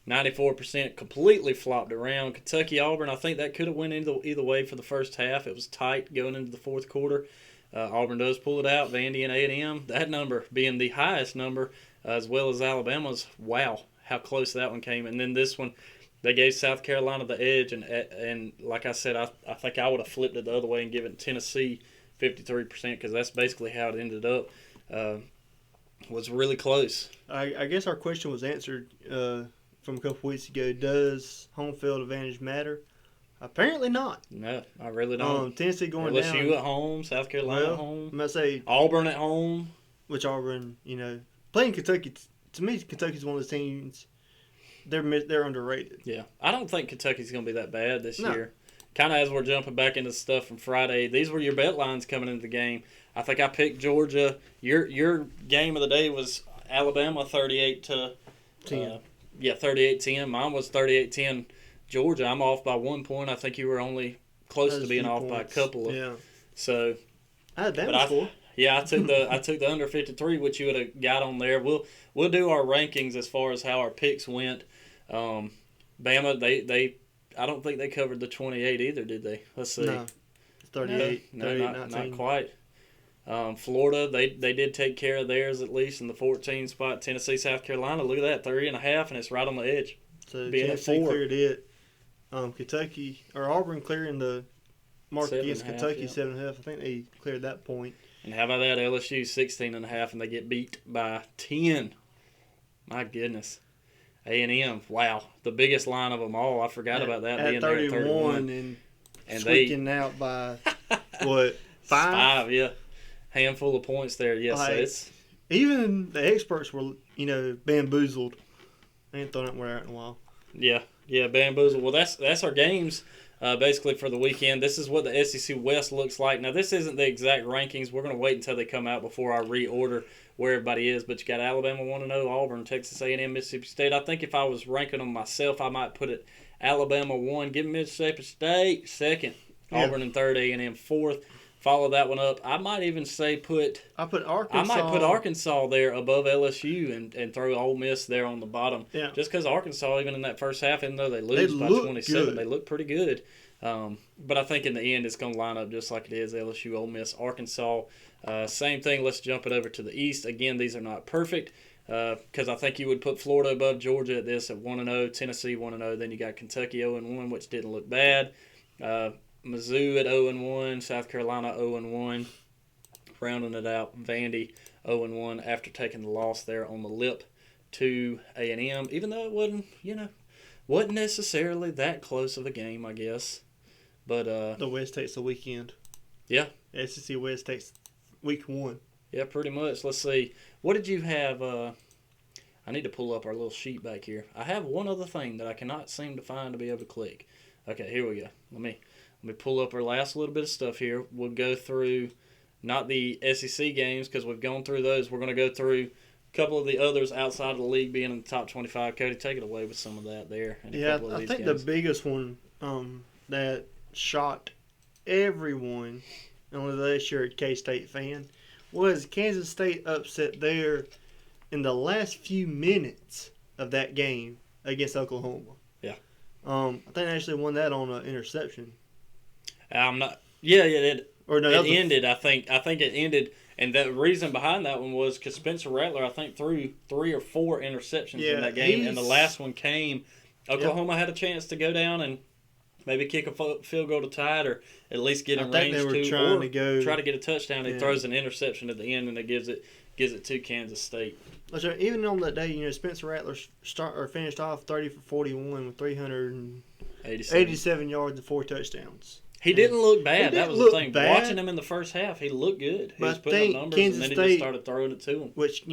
94% completely flopped around. Kentucky, Auburn, I think that could have went either way for the first half. It was tight going into the fourth quarter. Auburn does pull it out. Vandy and A&M, that number being the highest number, as well as Alabama's. Wow, how close that one came. And then this one, they gave South Carolina the edge. And like I said, I think I would have flipped it the other way and given Tennessee 53% because that's basically how it ended up. Was really close. I guess our question was answered from a couple weeks ago. Does home field advantage matter? Apparently not. No, I really don't. Tennessee going LSU down. LSU at home, South Carolina at home. I'm going to say Auburn at home. Which Auburn, playing Kentucky, to me, Kentucky's one of the teams, they're underrated. Yeah. I don't think Kentucky's going to be that bad this year. Kind of as we're jumping back into stuff from Friday, these were your bet lines coming into the game. I think I picked Georgia. Your game of the day was Alabama 38-10. 38-10. Mine was 38-10 Georgia. I'm off by 1 point. I think you were only close to being off by a couple of. Yeah. So I had that score. Yeah, I took the under 53, which you would have got on there. We'll do our rankings as far as how our picks went. Bama, they I don't think they covered the 28 either, did they? Let's see. No. 38. No, not quite. Florida, they did take care of theirs at least in the 14 spot. Tennessee, South Carolina, look at that, 3.5, and it's right on the edge. So Tennessee cleared it. Kentucky or Auburn clearing the mark against Kentucky 7.5. I think they cleared that point. And how about that LSU 16.5, and they get beat by 10. My goodness. A&M, wow, the biggest line of them all. I forgot about that. At being 31 and squeaking out by what 5? 5, yeah. Handful of points there. Yes, so it's even the experts were bamboozled. I ain't thrown that word out in a while. Yeah, bamboozled. Well, that's our games basically for the weekend. This is what the SEC West looks like. Now, this isn't the exact rankings. We're going to wait until they come out before I reorder where everybody is. But you got Alabama 1-0, Auburn, Texas A&M, Mississippi State. I think if I was ranking them myself, I might put it Alabama 1, give Mississippi State 2nd, Auburn in 3rd, A&M 4th. Follow that one up. I might even say I might put Arkansas there above LSU and throw Ole Miss there on the bottom. Yeah. Just because Arkansas, even in that first half, even though they lose by 27, they look pretty good. But I think in the end it's going to line up just like it is LSU, Ole Miss, Arkansas. Same thing. Let's jump it over to the East. Again, these are not perfect because I think you would put Florida above Georgia at this at 1-0, Tennessee 1-0. Then you got Kentucky 0-1, which didn't look bad. Mizzou at 0-1, South Carolina 0-1, rounding it out. Vandy 0-1 after taking the loss there on the lip to A&M, even though it wasn't necessarily that close of a game, I guess. But the West takes the weekend. Yeah, SEC West takes week 1. Yeah, pretty much. Let's see. What did you have? I need to pull up our little sheet back here. I have one other thing that I cannot seem to find to be able to click. Okay, here we go. Let me pull up our last little bit of stuff here. We'll go through not the SEC games because we've gone through those. We're going to go through a couple of the others outside of the league being in the top 25. Cody, take it away with some of that there. I think the biggest one that shocked everyone, only last year at K-State fan, was Kansas State upset there in the last few minutes of that game against Oklahoma. Yeah. I think they actually won that on an interception. I'm not. Yeah, it ended. I think it ended, and the reason behind that one was because Spencer Rattler, I think, threw 3 or 4 interceptions in that game, and the last one came. Oklahoma had a chance to go down and maybe kick a field goal to tie it, or at least get in range to try to get a touchdown. He throws an interception at the end, and it gives it to Kansas State. Even on that day, Spencer Rattler finished off 30 for 41 with 387 yards and 4 touchdowns. He didn't look bad. That was the thing. Watching him in the first half, he looked good. He was putting up numbers, and then he just started throwing it to him. Which,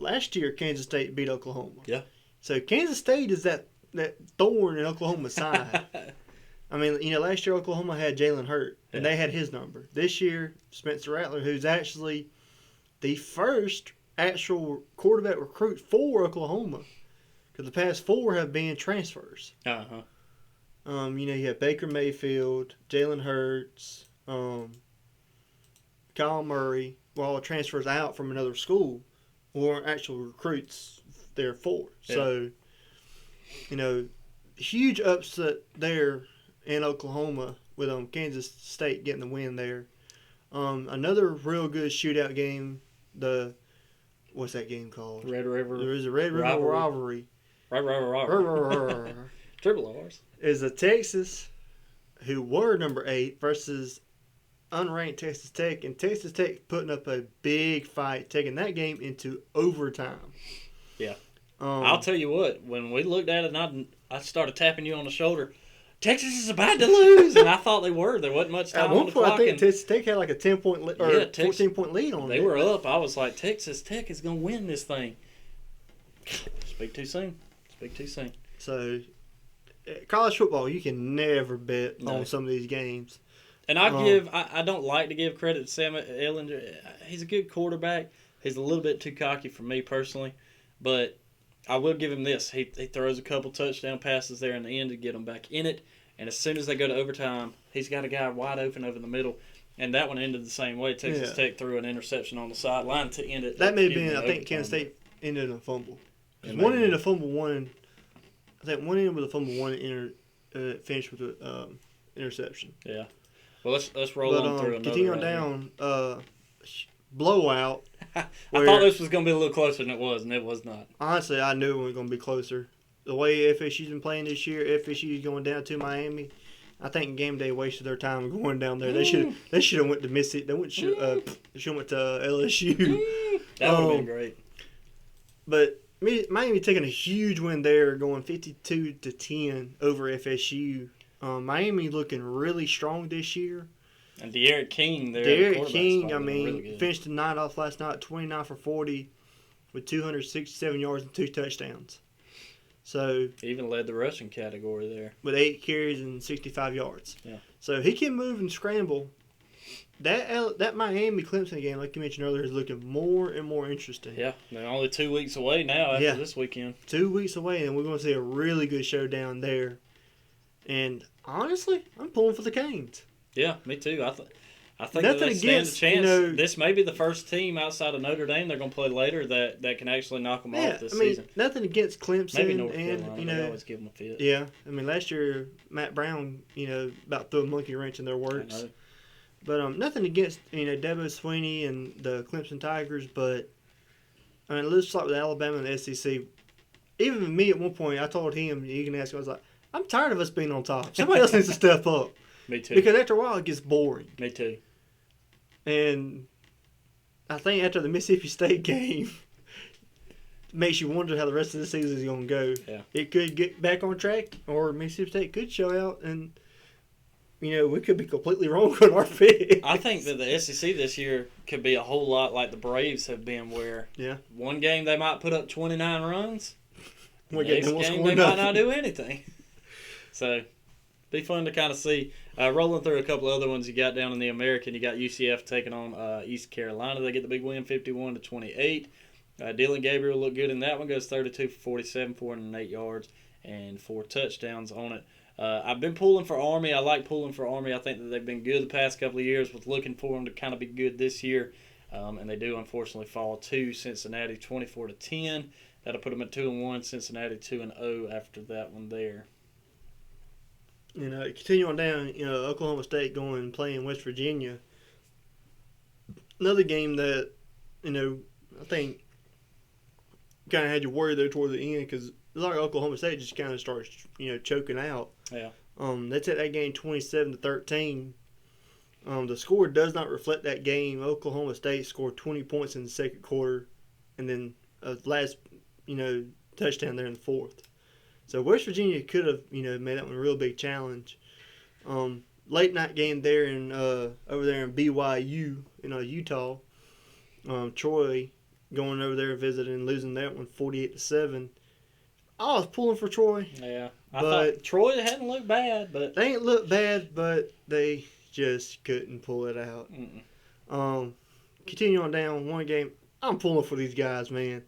last year Kansas State beat Oklahoma. Yeah. So Kansas State is that thorn in Oklahoma's side. Last year Oklahoma had Jalen Hurt, and they had his number. This year, Spencer Rattler, who's actually the first actual quarterback recruit for Oklahoma. Because the past 4 have been transfers. Uh-huh. You have Baker Mayfield, Jalen Hurts, Kyle Murray, were all transfers out from another school, or actual recruits therefore. Yeah. So, huge upset there in Oklahoma with Kansas State getting the win there. Another real good shootout game. What's that game called? Red River. There is a Red River rivalry. Triple R's. Is a Texas, who were number 8, versus unranked Texas Tech, and Texas Tech putting up a big fight, taking that game into overtime. Yeah. I'll tell you what, when we looked at it and I started tapping you on the shoulder, Texas is about to lose, and I thought they were. There wasn't much time at on the clock. I think Texas Tech had like a 10-point or 14-point lead on it. They were up. I was like, Texas Tech is going to win this thing. Speak too soon. So, college football, you can never bet on some of these games. And I don't like to give credit to Sam Ehlinger. He's a good quarterback. He's a little bit too cocky for me personally, but I will give him this. He throws a couple touchdown passes there in the end to get them back in it, and as soon as they go to overtime, he's got a guy wide open over the middle, and that one ended the same way. Texas Tech threw an interception on the sideline to end it. That may have been, I think, Kansas State ended in a fumble. One ended in a fumble, one ended with a fumble, one finished with an interception. Yeah. Well, let's roll on through another. Continuing down, blowout. I thought this was going to be a little closer than it was, and it was not. Honestly, I knew it was going to be closer. The way FSU's been playing this year, FSU's going down to Miami. I think game day wasted their time going down there. They should have went to Mississippi. They should have went to LSU. That would have been great. But Miami taking a huge win there, going 52-10 over FSU. Miami looking really strong this year. And Derrick King there. Finished the night off last night 29 for 40 with 267 yards and 2 touchdowns. So he even led the rushing category there. With 8 carries and 65 yards. Yeah. So he can move and scramble. That Miami Clemson game, like you mentioned earlier, is looking more and more interesting. Yeah, they're only 2 weeks away now after this weekend. 2 weeks away, and we're going to see a really good showdown there. And honestly, I'm pulling for the Canes. Yeah, me too. I think that they stand a chance. This may be the first team outside of Notre Dame they're going to play later that can actually knock them off this season. Nothing against Clemson. Maybe North Carolina. They always give them a fit. Yeah, last year Matt Brown, about threw a monkey wrench in their works. But nothing against Dabo Swinney and the Clemson Tigers, but it looks like with Alabama and the SEC. Even me at one point, I told him, you can ask him, I was like, I'm tired of us being on top. Somebody else needs to step up. Me too. Because after a while, it gets boring. Me too. And I think after the Mississippi State game, makes you wonder how the rest of the season is going to go. Yeah. It could get back on track, or Mississippi State could show out, and we could be completely wrong on our pick. I think that the SEC this year could be a whole lot like the Braves have been, where one game they might put up 29 runs, next game they might not do anything. So, be fun to kind of see. Rolling through a couple of other ones you got down in the American, you got UCF taking on East Carolina. They get the big win, 51-28. Dylan Gabriel looked good in that one. Goes 32 for 47, 408 yards, and 4 touchdowns on it. I've been pulling for Army. I like pulling for Army. I think that they've been good the past couple of years. Was looking for them to kind of be good this year, and they do unfortunately fall to Cincinnati 24-10. That'll put them at 2-1. Cincinnati 2-0 after that one there. Continue on down, Oklahoma State going and playing West Virginia. Another game that, I think kind of had you worried there toward the end because like Oklahoma State just kind of starts, choking out. Yeah. They took that game 27-13. The score does not reflect that game. Oklahoma State scored 20 points in the second quarter, and then last, touchdown there in the fourth. So West Virginia could have, made that one a real big challenge. Late night game there in over there in BYU, Utah. Troy going over there visiting and losing that one 48-7. I was pulling for Troy. Yeah, I thought Troy hadn't looked bad, but they ain't looked bad, but they just couldn't pull it out. Continue on down one game. I'm pulling for these guys, man.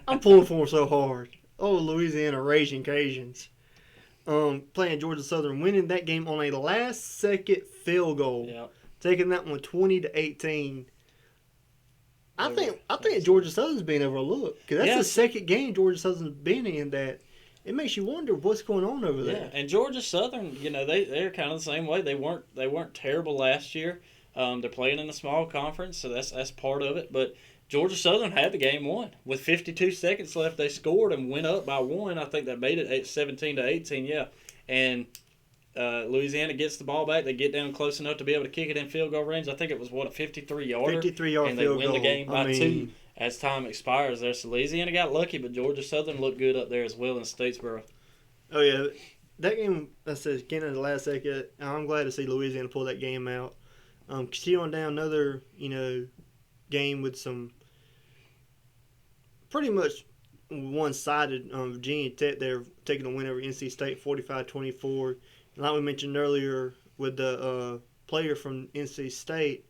I'm pulling for them so hard. Oh, Louisiana Raging Cajuns. Playing Georgia Southern, winning that game on a last-second field goal. Yep. Taking that one 20-18. I think Georgia Southern's being overlooked because that's the second game Georgia Southern's been in that it makes you wonder what's going on over there. Yeah, and Georgia Southern, they're kind of the same way. They weren't terrible last year. They're playing in a small conference, so that's part of it. But Georgia Southern had the game won with 52 seconds left. They scored and went up by 1. I think they made it 17-18. Yeah, and Louisiana gets the ball back. They get down close enough to be able to kick it in field goal range. I think it was a 53-yarder. 53-yard field goal. And they win the game by 2 as time expires there. So Louisiana got lucky, but Georgia Southern looked good up there as well in Statesboro. Oh yeah, that game. That says getting in the last second. I'm glad to see Louisiana pull that game out. Continue on down another game with some pretty much one-sided. Virginia Tech, they're taking a win over NC State 45-24. And like we mentioned earlier with the player from NC State,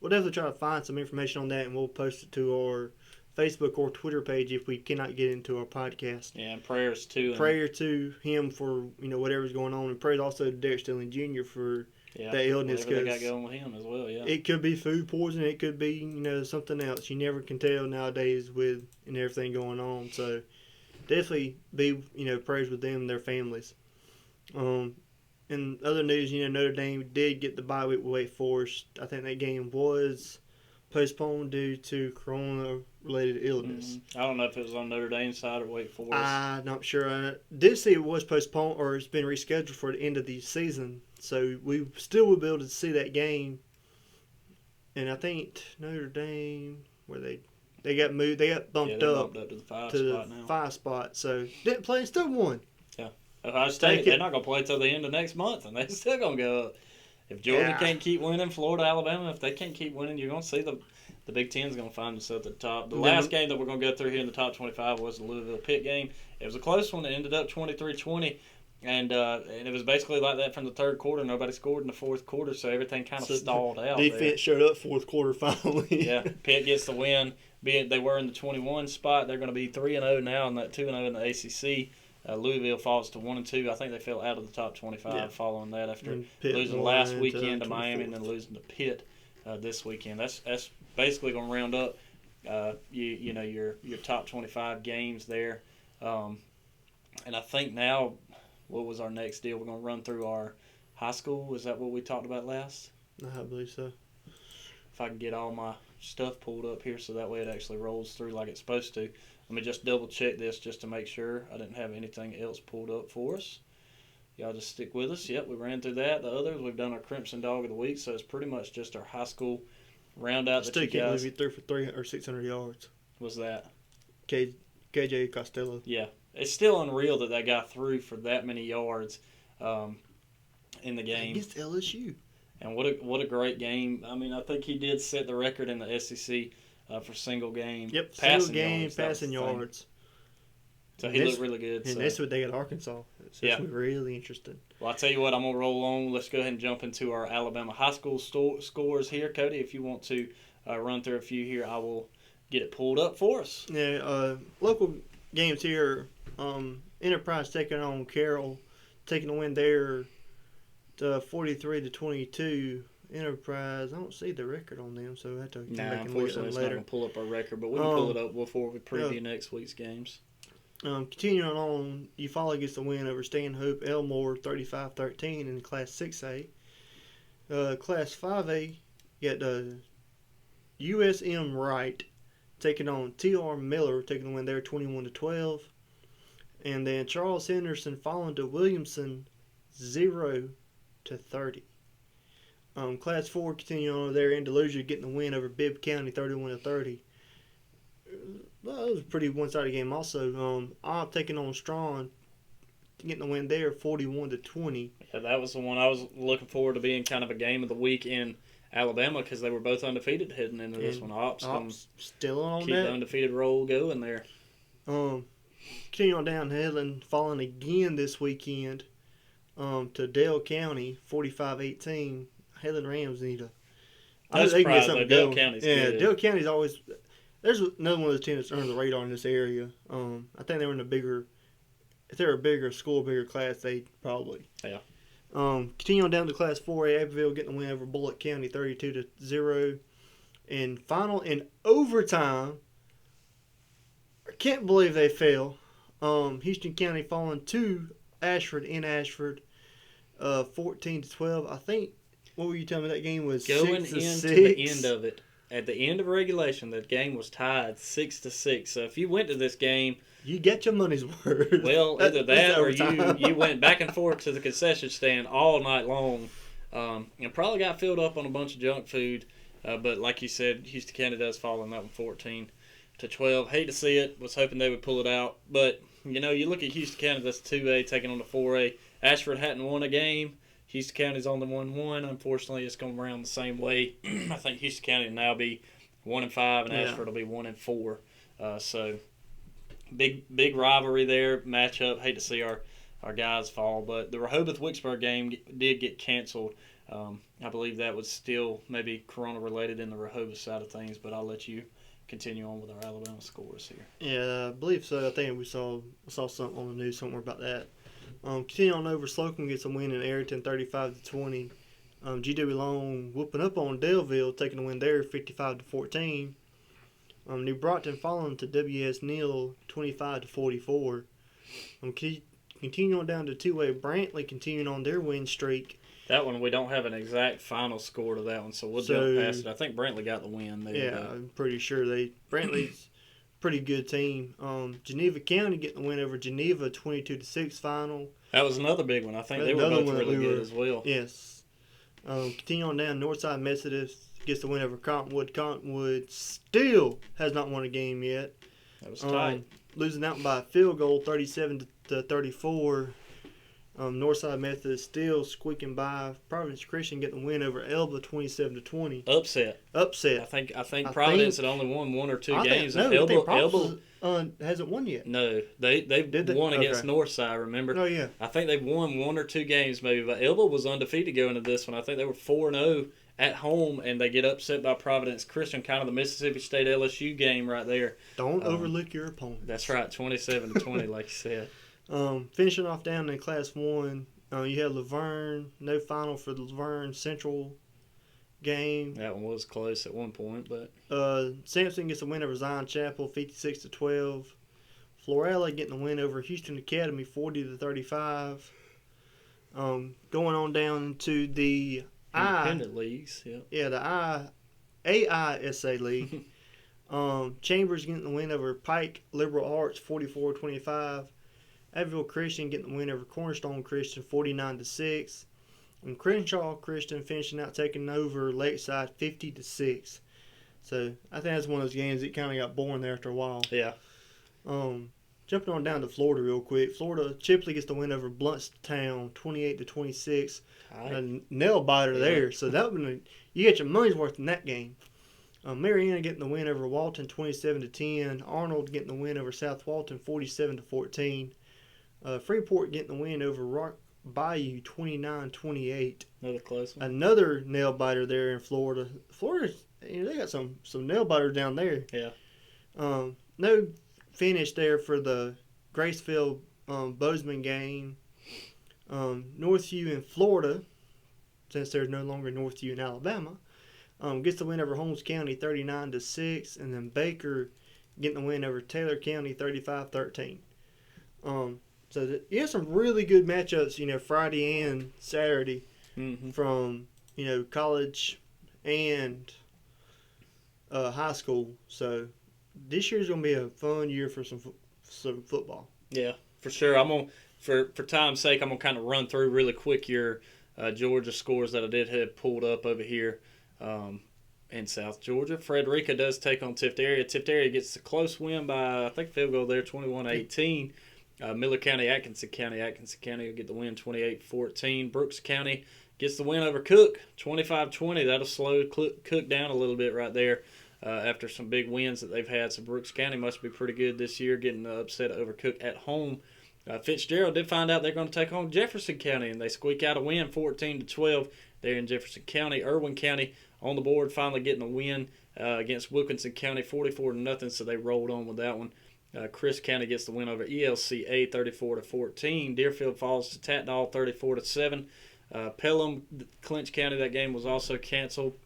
we'll definitely try to find some information on that and we'll post it to our Facebook or Twitter page if we cannot get into our podcast. Yeah, and prayers to him. Prayer to him for whatever's going on, and prayers also to Derrick Stingley Jr. for that illness. Whatever they got going with him as well. Yeah, it could be food poisoning. It could be something else. You never can tell nowadays with everything going on. So definitely be prayers with them and their families. In other news, Notre Dame did get the bye week with Wake Forest. I think that game was postponed due to corona-related illness. I don't know if it was on Notre Dame's side or Wake Forest. I'm not sure. I did see it was postponed or it's been rescheduled for the end of the season. So we still will be able to see that game. And I think Notre Dame, where they got moved, they got bumped up to the 5 to spot the now. 5 spot. So didn't play, still won. Yeah. Ohio State, they're not going to play till the end of next month, and they're still going to go up. If Georgia can't keep winning, Florida, Alabama, if they can't keep winning, you're going to see the Big Ten's going to find themselves at the top. The last game that we're going to go through here in the top 25 was the Louisville-Pitt game. It was a close one. It ended up 23-20, and it was basically like that from the third quarter. Nobody scored in the fourth quarter, so everything kind of stalled out. Defense showed up fourth quarter finally. Yeah, Pitt gets the win. They were in the 21 spot. They're going to be 3-0 now, and that 2-0 in the ACC. Louisville falls to 1-2. I think they fell out of the top 25 following that after losing last weekend to Miami and then losing to Pitt this weekend. That's basically going to round up your top 25 games there. And I think now, what was our next deal? We're going to run through our high school. Is that what we talked about last? I believe so. If I can get all my stuff pulled up here so that way it actually rolls through like it's supposed to. Let me just double check this just to make sure I didn't have anything else pulled up for us. Y'all just stick with us. Yep, we ran through that. The others, we've done our Crimson Dog of the Week, so it's pretty much just our high school round out. Still can't believe he threw for 300 or 600 yards. Was that? KJ Costello. Yeah. It's still unreal that guy threw for that many yards in the game. Against LSU. And what a great game. I mean, I think he did set the record in the SEC for single game. Yep, single game passing yards. So he looked really good. And that's what they got Arkansas. So it's really interesting. Well, I'll tell you what, I'm going to roll on. Let's go ahead and jump into our Alabama high school scores here. Cody, if you want to run through a few here, I will get it pulled up for us. Yeah, local games here. Enterprise taking on Carroll, taking a win there 43-22. Enterprise, I don't see the record on them, so I have to come back and look at them later. It's not going to pull up our record, but we can pull it up before we preview next week's games. Continuing on, Eufaula gets the win over Stanhope Elmore 35-13 in Class 6A. Class 5A, got USM Wright taking on TR Miller, taking the win there 21-12. And then Charles Henderson falling to Williamson 0-30. Class 4 continuing on over there. Andalusia getting the win over Bibb County 31-30. That was a pretty one-sided game also. I'm taking on Strong, getting the win there 41-20. Yeah, that was the one I was looking forward to being kind of a game of the week in Alabama because they were both undefeated heading into this one. Ops still on keep that. the undefeated roll going there. Continuing on down, Headland falling again this weekend to Dale County 45-18. Headland Rams need I No think they can get surprise, though. something Dale going. County's Yeah, good. Dale County's always. There's another one of those teams that's under the radar in this area. I think they were in a bigger. If they're a bigger school, bigger class, they probably. Yeah. Continuing down to Class 4A, Abbeville getting the win over Bullock County 32-0. And final in overtime, I can't believe they fell. Houston County falling to Ashford in Ashford, 14-12. I think. What were you telling me that game was? Going 6-6? into the end of it, at the end of regulation, the game was tied 6-6. So if you went to this game, you get your money's worth. well, either that or overtime. you went back and forth to the concession stand all night long, and probably got filled up on a bunch of junk food. But like you said, Houston County does fall in that one 14-12. Hate to see it. Was hoping they would pull it out. But, you know, you look at Houston County, that's 2A taking on the 4A. Ashford hadn't won a game. Houston County's on the 1-1. Unfortunately, it's going around the same way. I think Houston County will now be 1-5, and Ashford will be 1-4. So big rivalry there, matchup. Hate to see our guys fall, but the Rehoboth-Wicksburg game did get canceled. I believe that was still maybe Corona-related in the Rehoboth side of things, but I'll let you continue on with our Alabama scores here. Yeah, I believe so. I think we saw something on the news somewhere about that. Continuing on over, Slocum gets a win in Arrington 35-20. GW Long whooping up on Daleville, taking a win there 55-14. New Broughton falling to WS Neal 25-44. Continuing on down to 2A, Brantley continuing on their win streak. That one, we don't have an exact final score to that one, so we'll jump past it. I think Brantley got the win there. Yeah, I'm pretty sure Brantley's a pretty good team. Geneva County getting the win over Geneva 22-6 final. That was another big one. I think they were both really good as well. Yes. Continuing on down, Northside Methodist gets the win over Cottonwood. Cottonwood still has not won a game yet. That was tight. Losing out by a field goal, 37-34. Northside Methodist still squeaking by. Providence Christian getting the win over Elba, 27-20. Upset. I think Providence had only won one or two games. Elba hasn't won yet. No, they won against Northside. Remember? Oh yeah. I think they've won one or two games maybe, but Elba was undefeated going into this one. I think they were 4-0 at home, and they get upset by Providence Christian, kind of the Mississippi State LSU game right there. Don't overlook your opponent. That's right, 27-20, like you said. Finishing off down in Class 1, you had Laverne. No final for the Laverne Central game. That one was close at one point, but Sampson gets a win over Zion Chapel, 56-12. Florella getting the win over Houston Academy, 40-35. Going on down to the independent leagues, yeah, the AISA League. Chambers getting the win over Pike Liberal Arts, 44-25. Abbeville Christian getting the win over Cornerstone Christian, 49-6. And Crenshaw Christian finishing out taking over Lakeside, 50-6. So I think that's one of those games that kind of got boring there after a while. Yeah. Jumping on down to Florida real quick. Florida Chipley gets the win over Bluntstown, 28-26. A nail biter there. So that would you get your money's worth in that game. Mariana getting the win over Walton, 27-10. Arnold getting the win over South Walton, 47-14. Freeport getting the win over Rock Bayou, 29-28. Another close one. Another nail biter there in Florida. Florida, they got some nail biters down there. Yeah. No finish there for the Graceville Bozeman game. Northview in Florida, since there's no longer Northview in Alabama, gets the win over Holmes County, 39-6, and then Baker getting the win over Taylor County, 35-13. So you have some really good matchups, Friday and Saturday from, college and high school. So this year's going to be a fun year for some football. Yeah, for sure. I'm going for time's sake, I'm going to kind of run through really quick your Georgia scores that I did have pulled up over here in South Georgia. Frederica does take on Tifteria. Tifteria gets a close win by, I think, field goal there, 21-18. Miller County, Atkinson County will get the win 28-14. Brooks County gets the win over Cook 25-20. That'll slow Cook down a little bit right there after some big wins that they've had. So Brooks County must be pretty good this year, getting the upset over Cook at home. Fitzgerald did find out they're going to take on Jefferson County, and they squeak out a win 14-12. there in Jefferson County. Irwin County on the board, finally getting a win against Wilkinson County, 44-0. So they rolled on with that one. Chris County gets the win over ELCA, 34-14. Deerfield falls to Tatnall, 34-7. Pelham, Clinch County, that game was also canceled.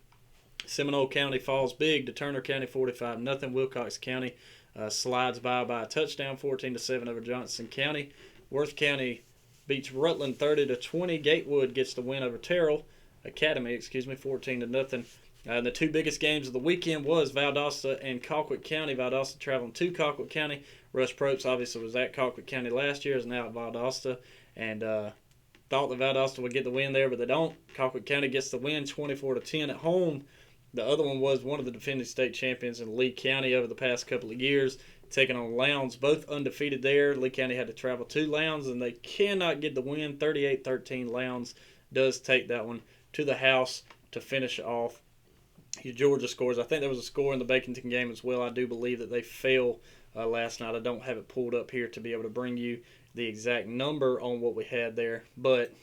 Seminole County falls big to Turner County, 45-0. Wilcox County slides by a touchdown, 14-7 over Johnson County. Worth County beats Rutland, 30-20. Gatewood gets the win over Terrell Academy, 14-0. The two biggest games of the weekend was Valdosta and Colquitt County. Valdosta traveling to Colquitt County. Russ Probst obviously was at Colquitt County last year, is now at Valdosta, and thought that Valdosta would get the win there, but they don't. Colquitt County gets the win, 24-10 at home. The other one was one of the defending state champions in Lee County over the past couple of years, taking on Lowndes, both undefeated there. Lee County had to travel to Lowndes, and they cannot get the win. 38-13. Lowndes does take that one to the house to finish off your Georgia scores. I think there was a score in the Baconton game as well. I do believe that they fell last night. I don't have it pulled up here to be able to bring you the exact number on what we had there. But,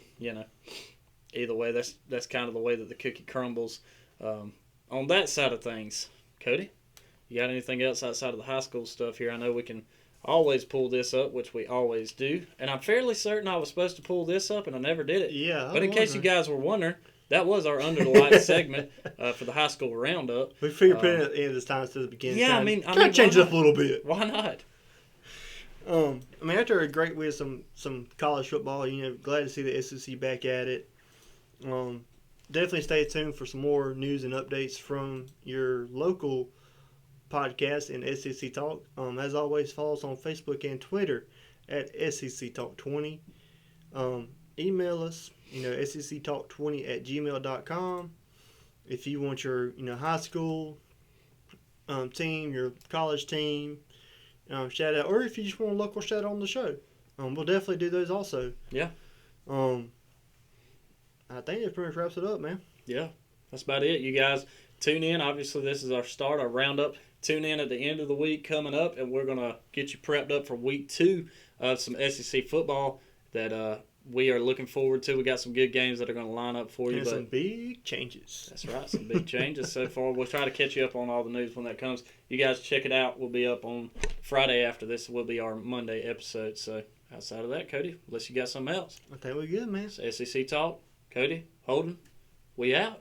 either way, that's kind of the way that the cookie crumbles. On that side of things, Cody, you got anything else outside of the high school stuff here? I know we can always pull this up, which we always do. And I'm fairly certain I was supposed to pull this up, and I never did it. Yeah. But in case you guys were wondering, that was our Under the Lights segment for the high school roundup. We figured putting it at the end of this time instead of the beginning. Yeah, I mean, change it up a little bit. Why not? After a great week of some college football, glad to see the SEC back at it. Definitely stay tuned for some more news and updates from your local podcast and SEC Talk. As always, follow us on Facebook and Twitter at SEC Talk 20. Email us, sectalk20@gmail.com. If you want your, high school team, your college team, shout out, or if you just want a local shout out on the show, we'll definitely do those also. Yeah. I think that pretty much wraps it up, man. Yeah, that's about it. You guys tune in. Obviously, this is our start, our roundup. Tune in at the end of the week coming up, and we're going to get you prepped up for week 2 of some SEC football that we are looking forward to. We got some good games that are going to line up for you. And some big changes. That's right, some big changes so far. We'll try to catch you up on all the news when that comes. You guys check it out. We'll be up on Friday after this. Will be our Monday episode. So outside of that, Cody, unless you got something else. I think we're good, man. It's SEC Talk. Cody, Holden, we out.